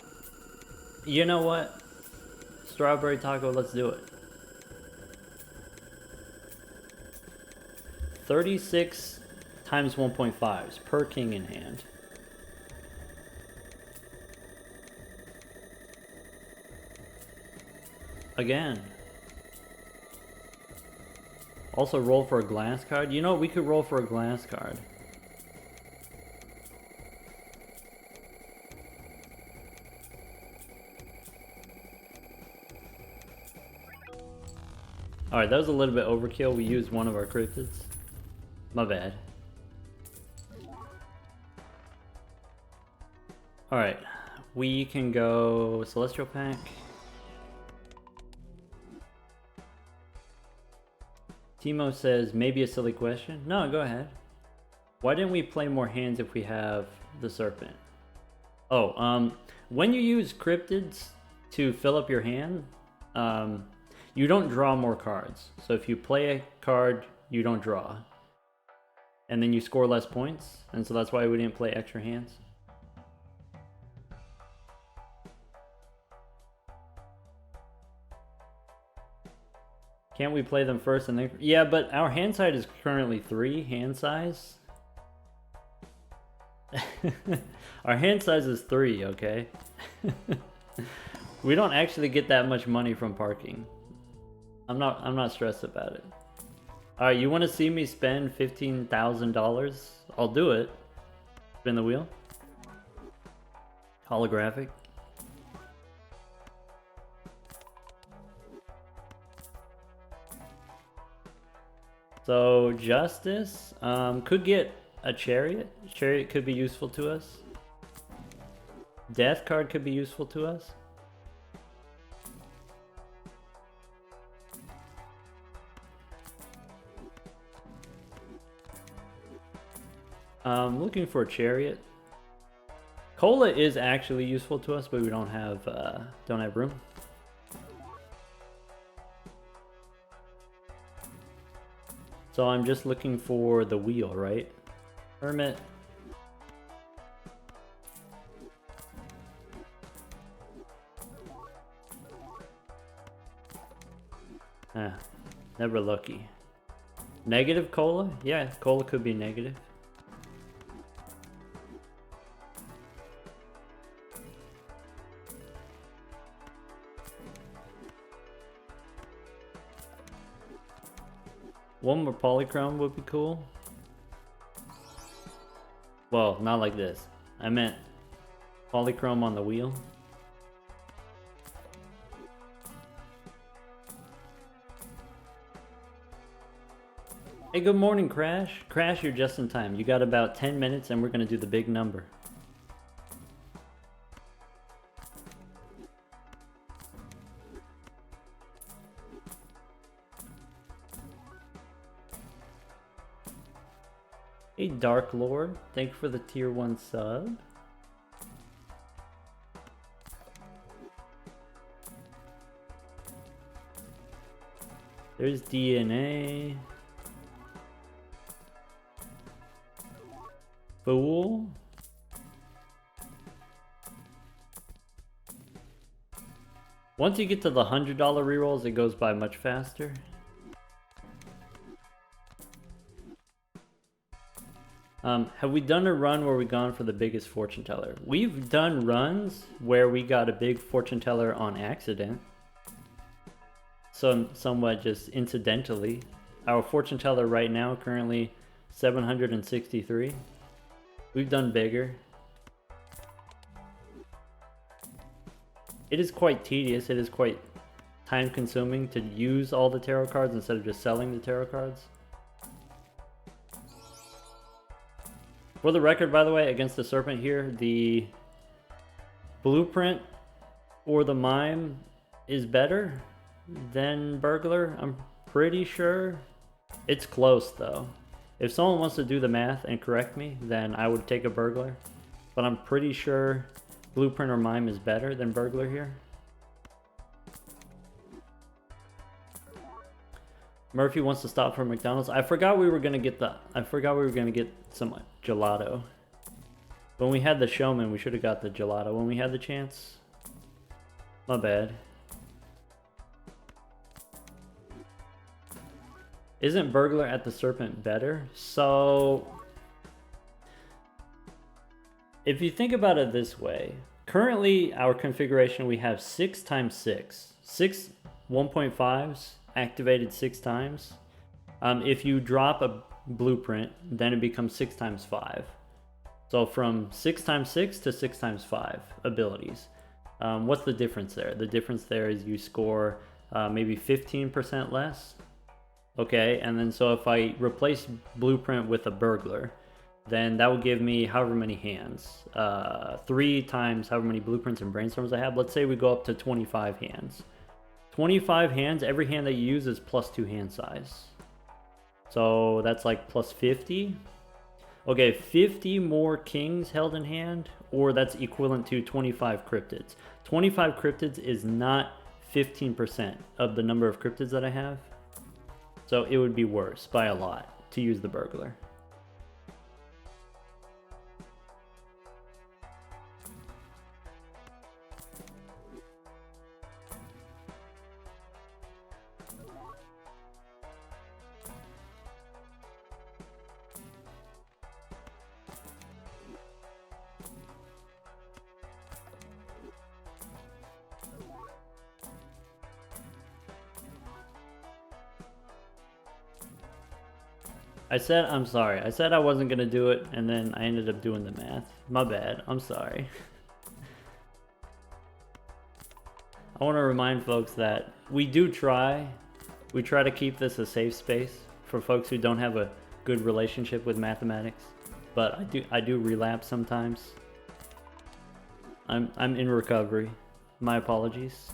You know what? Strawberry Taco, let's do it. 36 times 1.5s per king in hand. Again. Also roll for a glass card. You know, we could roll for a glass card. Alright, that was a little bit overkill. We used one of our cryptids. My bad. Alright, we can go Celestial Pack. Timo says, maybe a silly question. No, go ahead. Why didn't we play more hands if we have the Serpent? Oh, when you use cryptids to fill up your hand, you don't draw more cards. So if you play a card, you don't draw. And then you score less points. And so that's why we didn't play extra hands. Can't we play them first and then... Yeah, but our hand size is currently 3 hand size. Our hand size is 3, okay? We don't actually get that much money from parking. I'm not stressed about it. Alright, you want to see me spend $15,000? I'll do it. Spin the wheel. Holographic. So, Justice could get a Chariot. Chariot could be useful to us. Death card could be useful to us. Looking for a Chariot. Cola is actually useful to us, but we don't have room. So I'm just looking for the wheel, right? Hermit. Ah, never lucky. Negative cola? Yeah, cola could be negative. One more polychrome would be cool. Well, not like this. I meant polychrome on the wheel. Hey, good morning, Crash. Crash, you're just in time. You got about 10 minutes and we're gonna do the big number. Hey, Dark Lord. Thank you for the tier 1 sub. There's DNA. Fool. Once you get to the $100 rerolls, it goes by much faster. Have we done a run where we've gone for the biggest fortune teller? We've done runs where we got a big fortune teller on accident. So somewhat just incidentally. Our fortune teller right now currently 763. We've done bigger. It is quite tedious. It is quite time consuming to use all the tarot cards instead of just selling the tarot cards. For the record, by the way, against the serpent here, the blueprint or the mime is better than burglar. I'm pretty sure. It's close though. If someone wants to do the math and correct me, then I would take a burglar. But I'm pretty sure blueprint or mime is better than burglar here. Murphy wants to stop for McDonald's. I forgot we were gonna get some gelato. When we had the showman, we should have got the gelato when we had the chance. My bad. Isn't burglar at the serpent better? So if you think about it this way, currently our configuration, we have 6 times 6. 6 1.5s activated 6 times. If you drop a blueprint, then it becomes 6 times 5. So from 6 times 6 to 6 times 5 abilities. What's the difference there? The difference there is you score maybe 15% less. Okay, and then so if I replace blueprint with a burglar, then that would give me however many hands. 3 times however many blueprints and brainstorms I have. Let's say we go up to 25 hands. 25 hands, every hand that you use is plus 2 hand size. So that's like plus 50. Okay, 50 more kings held in hand, or that's equivalent to 25 cryptids. 25 cryptids is not 15% of the number of cryptids that I have. So it would be worse by a lot to use the burglar. I'm sorry. I said I wasn't going to do it, and then I ended up doing the math. My bad. I'm sorry. I want to remind folks that we try to keep this a safe space for folks who don't have a good relationship with mathematics, but I do relapse sometimes. I'm in recovery. My apologies.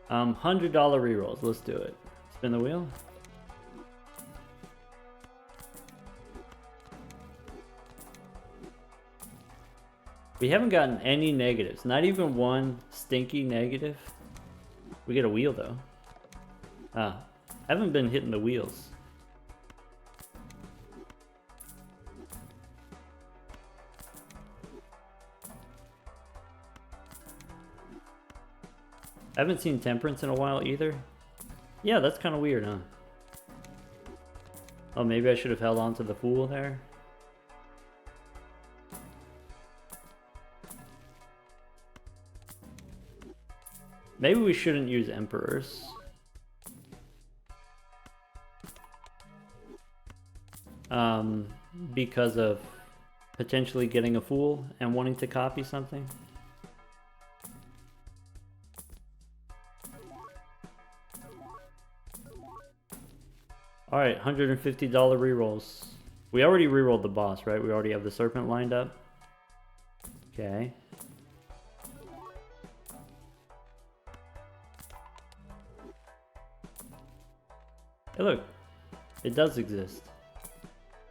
$100 rerolls. Let's do it. Spin the wheel. We haven't gotten any negatives. Not even one stinky negative. We get a wheel though. I haven't been hitting the wheels. I haven't seen temperance in a while either. Yeah, that's kind of weird, huh? Oh, maybe I should have held on to the fool there. Maybe we shouldn't use emperors. Because of potentially getting a fool and wanting to copy something. Alright, $150 rerolls. We already rerolled the boss, right? We already have the serpent lined up. Okay. Hey, look. It does exist.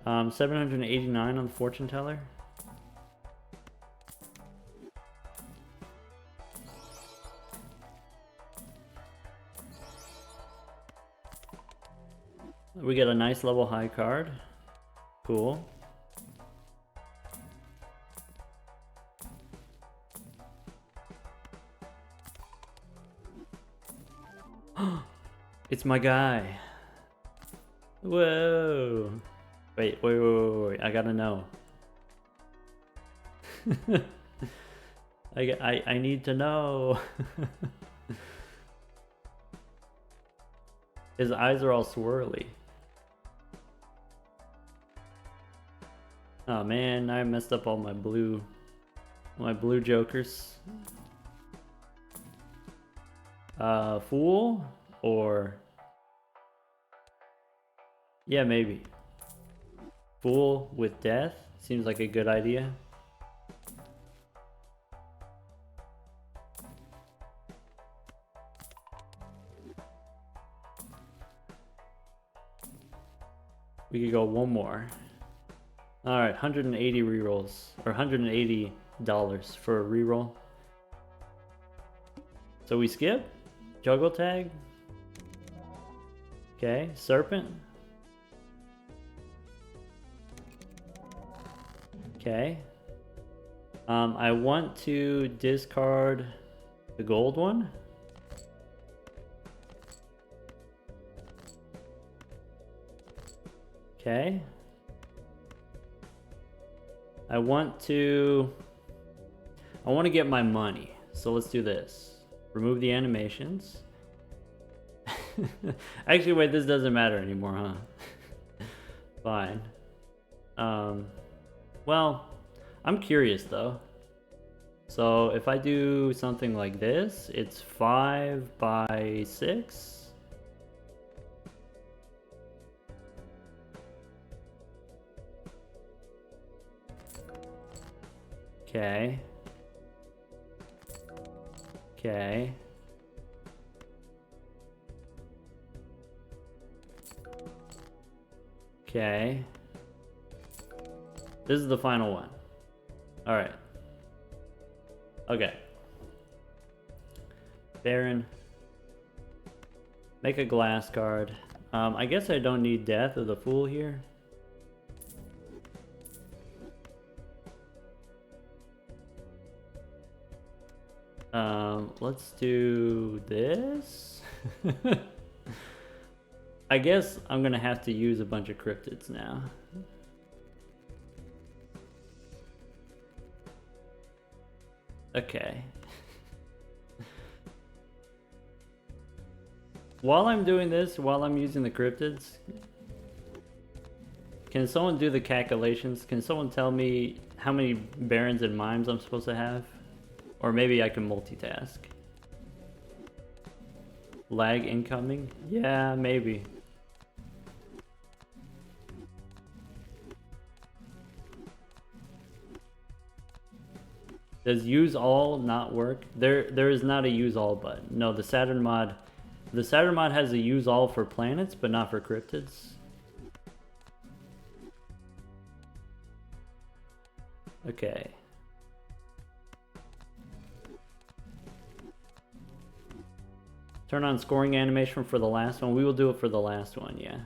789 on the fortune teller. We get a nice level high card. Cool. It's my guy. Whoa. Wait. I gotta know. I need to know. His eyes are all swirly. Oh man, I messed up all my blue jokers. Fool or yeah, maybe. Fool with death seems like a good idea. We could go one more. Alright, 180 rerolls, or $180 for a reroll. So we skip? Juggle tag? Okay, serpent. Okay. I want to discard the gold one. Okay. I want to get my money. So let's do this. Remove the animations. Actually, wait, this doesn't matter anymore, huh? Fine. Well, I'm curious though. So if I do something like this, it's 5 by 6. Okay. Okay. Okay. This is the final one. Alright. Okay. Baron. Make a glass card. I guess I don't need Death of the Fool here. Let's do this. I guess I'm gonna have to use a bunch of cryptids now. Okay. While I'm doing this, while I'm using the cryptids, can someone do the calculations? Can someone tell me how many barons and mimes I'm supposed to have? Or maybe I can multitask. Lag incoming? Yeah, maybe. Does use all not work? There is not a use all button. No, the Saturn mod has a use all for planets, but not for cryptids. Okay. Turn on scoring animation for the last one. We will do it for the last one, yeah.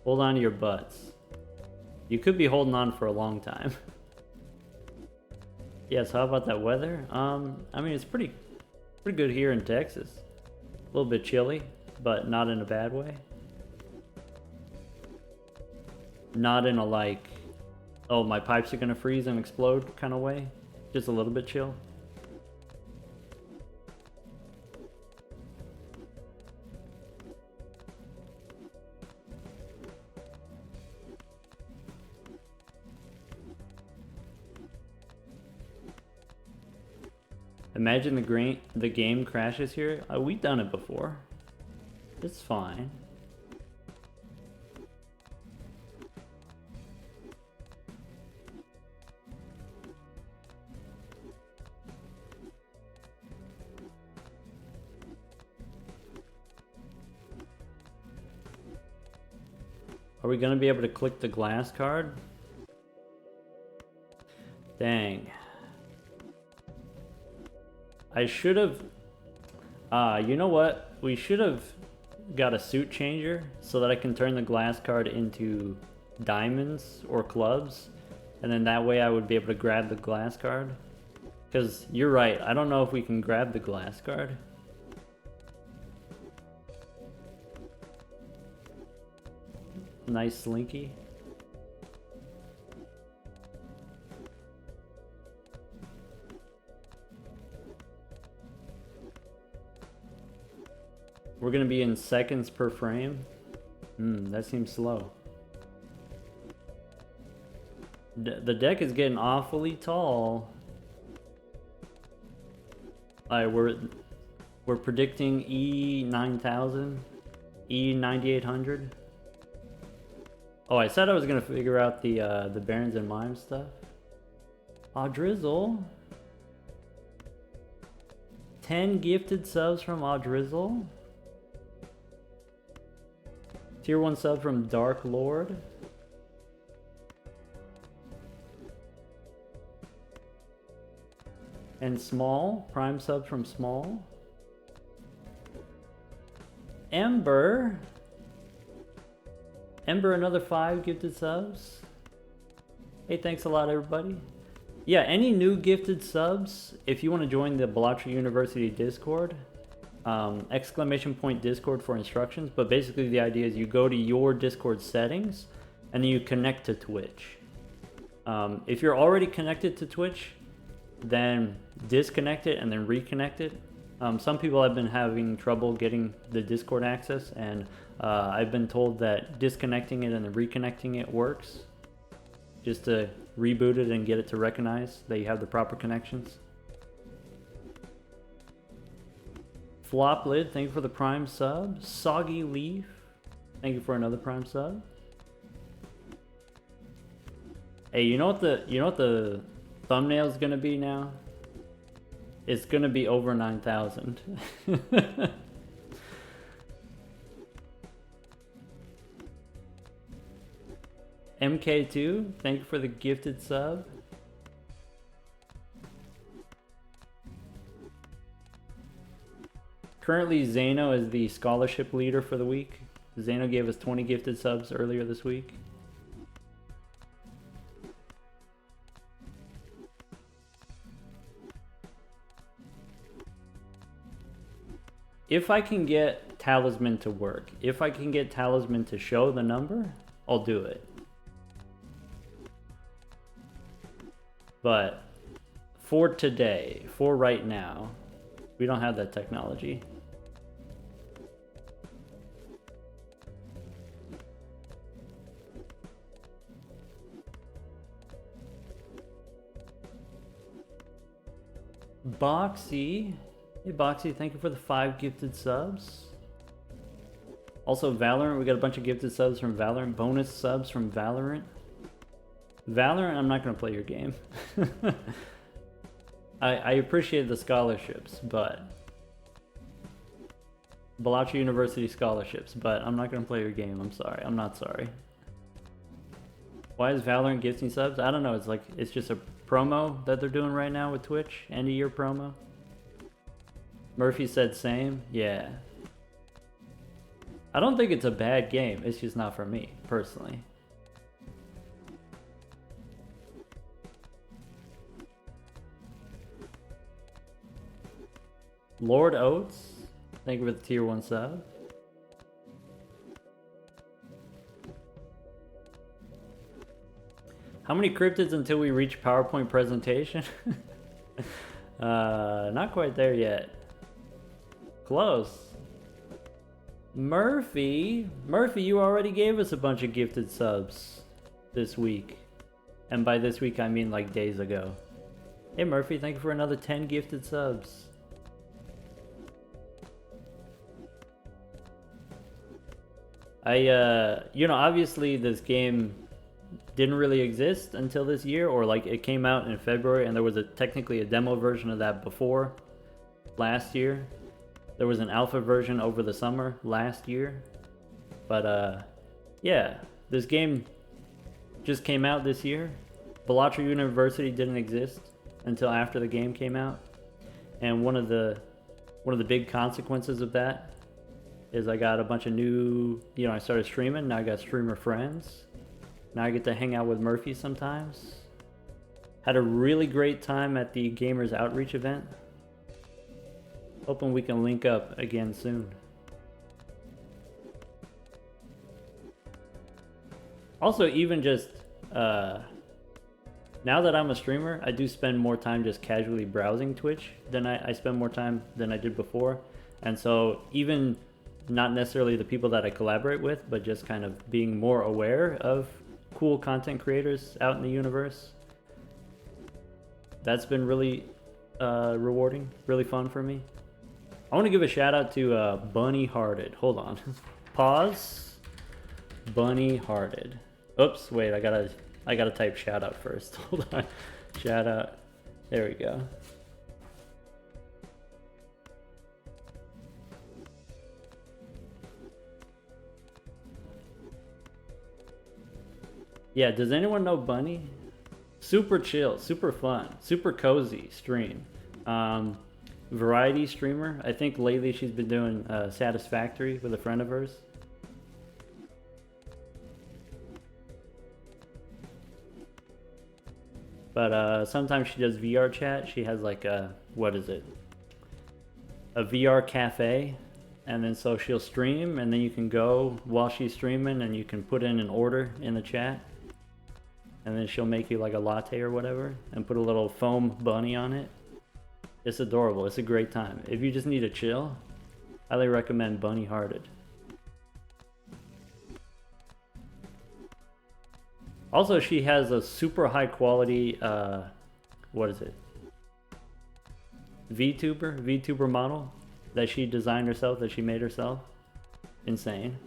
Hold on to your butts. You could be holding on for a long time. Yeah, so how about that weather? I mean, it's pretty good here in Texas. A little bit chilly, but not in a bad way. Not in a like, oh, my pipes are gonna freeze and explode kind of way. Just a little bit chill. Imagine the game crashes here. We've done it before. It's fine. Are we gonna be able to click the glass card? Dang. I should have... you know what? We should have got a suit changer so that I can turn the glass card into diamonds or clubs. And then that way I would be able to grab the glass card. Because you're right, I don't know if we can grab the glass card. Nice slinky. We're gonna be in seconds per frame. That seems slow. The deck is getting awfully tall. Alright, we're predicting E9000, E9800. Oh, I said I was gonna figure out the Barons and Mimes stuff. Aw, Drizzle. 10 gifted subs from Aw Drizzle. Tier 1 sub from Dark Lord. And Small, Prime sub from Small. Ember. Ember, another 5 gifted subs. Hey, thanks a lot, everybody. Yeah, any new gifted subs, if you want to join the Balatro University Discord, ! Discord for instructions, but basically the idea is you go to your Discord settings and then you connect to Twitch. If you're already connected to Twitch, then disconnect it and then reconnect it. Some people have been having trouble getting the Discord access, and I've been told that disconnecting it and then reconnecting it works, just to reboot it and get it to recognize that you have the proper connections. Flop Lid, thank you for the Prime sub. Soggy Leaf, thank you for another Prime sub. Hey, you know what the thumbnail's gonna be now? It's gonna be over 9,000. MK2, thank you for the gifted sub. Currently, Zano is the scholarship leader for the week. Zano gave us 20 gifted subs earlier this week. If I can get Talisman to work, if I can get Talisman to show the number, I'll do it. But for today, for right now, we don't have that technology. Boxy. Hey Boxy, thank you for the 5 gifted subs. Also Valorant, we got a bunch of gifted subs from Valorant. Bonus subs from Valorant. Valorant, I'm not going to play your game. I appreciate the scholarships, but... Balatro University scholarships, but I'm not going to play your game. I'm sorry. I'm not sorry. Why is Valorant gifting subs? I don't know. It's like, it's just a promo that they're doing right now with Twitch. End of year promo. Murphy said same. Yeah. I don't think it's a bad game. It's just not for me, personally. Lord Oates, thank you for the tier 1 sub. How many cryptids until we reach PowerPoint presentation? Not quite there yet. Close. Murphy, you already gave us a bunch of gifted subs this week. And by this week, I mean like days ago. Hey Murphy, thank you for another 10 gifted subs. You know, obviously this game didn't really exist until this year, or like it came out in February, and there was technically a demo version of that before last year. There was an alpha version over the summer last year. But yeah, This game just came out this year. Balatro University didn't exist until after the game came out. And one of the big consequences of that is I got a bunch of new, I started streaming. Now I got streamer friends. Now I get to hang out with Murphy sometimes. Had a really great time at the Gamers Outreach event. Hoping we can link up again soon. Also, even just, now that I'm a streamer, I do spend more time just casually browsing Twitch than I spend more time than I did before. And so even not necessarily the people that I collaborate with, but just kind of being more aware of cool content creators out in the universe. That's been really rewarding, really fun for me. I want to give a shout out to Bunny Hearted. Hold on. Pause. Bunny Hearted. Oops, wait, I gotta type shout out first. Hold on. Shout out. There we go. Yeah, does anyone know Bunny? Super chill, super fun, super cozy stream. Variety streamer. I think lately she's been doing Satisfactory with a friend of hers. But sometimes she does VR chat. She has like a, what is it? A VR cafe. And then so she'll stream and then you can go while she's streaming and you can put in an order in the chat. And then she'll make you like a latte or whatever and put a little foam bunny on it. It's adorable. It's a great time. If you just need to chill, highly recommend Bunny Hearted. Also, she has a super high quality, what is it? VTuber model that she designed herself, that she made herself. Insane.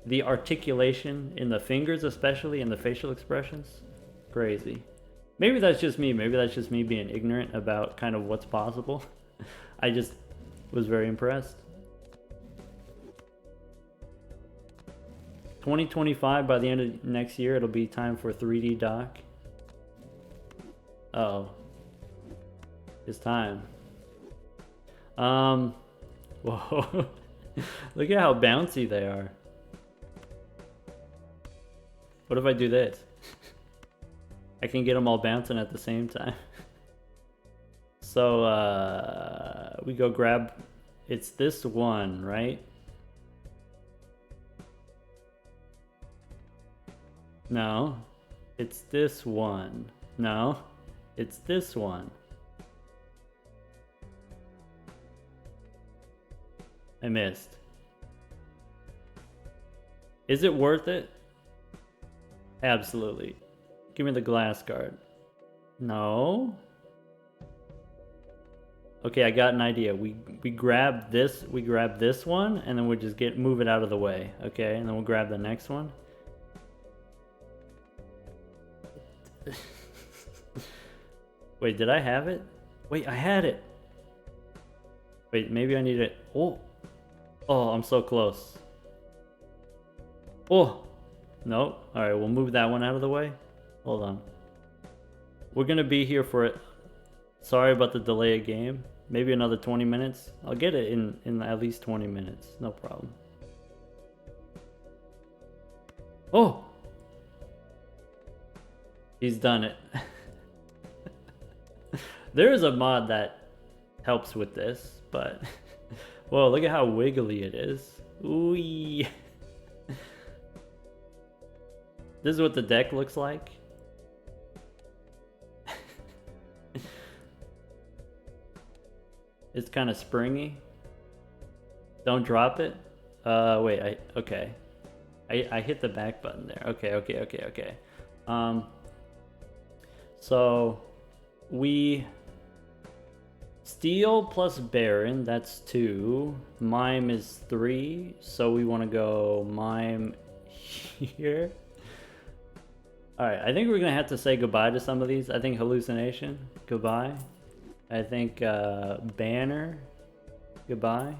The articulation in the fingers, especially, and the facial expressions, crazy. Maybe that's just me. Maybe that's just me being ignorant about kind of what's possible. I just was very impressed. 2025, by the end of next year, it'll be time for 3D doc. Uh-oh. It's time. Whoa. Look at how bouncy they are. What if I do this? I can get them all bouncing at the same time. So, we go grab... It's this one, right? No. It's this one. No. It's this one. I missed. Is it worth it? Absolutely. Give me the glass guard. No. Okay, I got an idea. We grab this one and then we just move it out of the way. Okay, and then we'll grab the next one. Wait, did I have it? Wait, I had it. Wait, maybe I need it. Oh, I'm so close. Oh, no. All right, we'll move that one out of the way. Hold on. We're gonna be here for it. Sorry about the delay of game. Maybe another 20 minutes. I'll get it in at least 20 minutes. No problem. Oh! He's done it. There is a mod that helps with this, but... Whoa, look at how wiggly it is. Ooh. This is what the deck looks like. It's kind of springy. Don't drop it. Wait, okay. I hit the back button there. Okay. So we Steel plus Baron, that's 2. Mime is 3, so we want to go Mime here. Alright, I think we're going to have to say goodbye to some of these. I think Hallucination, goodbye. I think Banner, goodbye.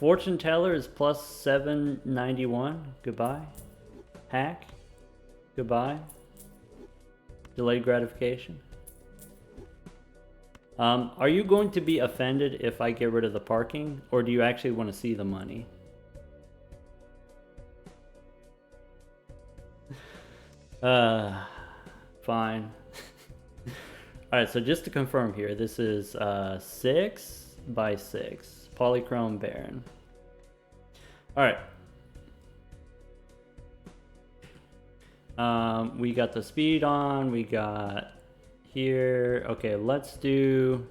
Fortune teller is plus 791. Goodbye. Hack. Goodbye. Delayed gratification. Are you going to be offended if I get rid of the parking, or do you actually want to see the money? Fine. Alright, so just to confirm here, this is 6 by 6. Polychrome Baron. Alright. We got the speed on, we got here. Okay, let's do...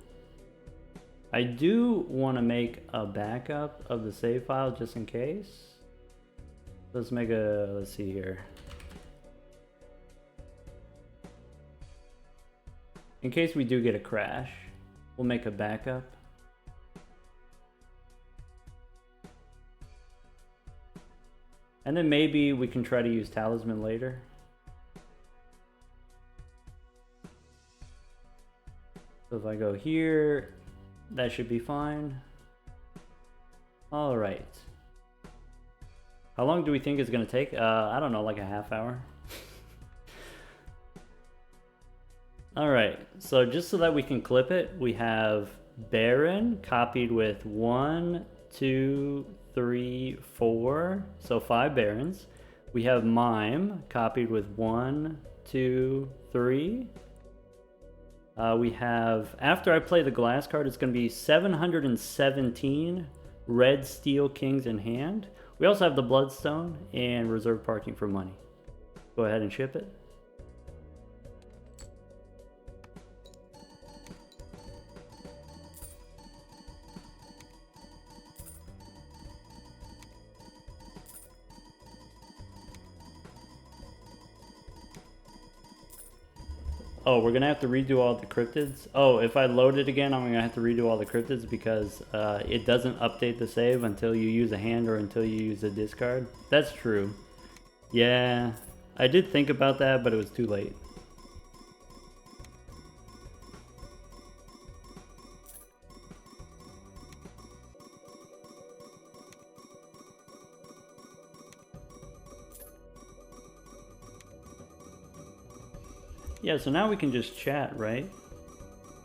I do want to make a backup of the save file just in case. Let's make a... let's see here. In case we do get a crash, we'll make a backup. And then maybe we can try to use Talisman later. So if I go here, that should be fine. All right. How long do we think it's gonna take? I don't know, like a half hour. All right, so just so that we can clip it, we have Baron copied with 1, 2, 3, 4, so 5 Barons. We have Mime copied with 1, 2, 3. We have, after I play the glass card, it's going to be 717 red steel kings in hand. We also have the Bloodstone and reserve parking for money. Go ahead and ship it. Oh, we're gonna have to redo all the cryptids. Oh, if I load it again, I'm gonna have to redo all the cryptids because it doesn't update the save until you use a hand or until you use a discard. That's true. Yeah, I did think about that, but it was too late. Yeah, so now we can just chat, right?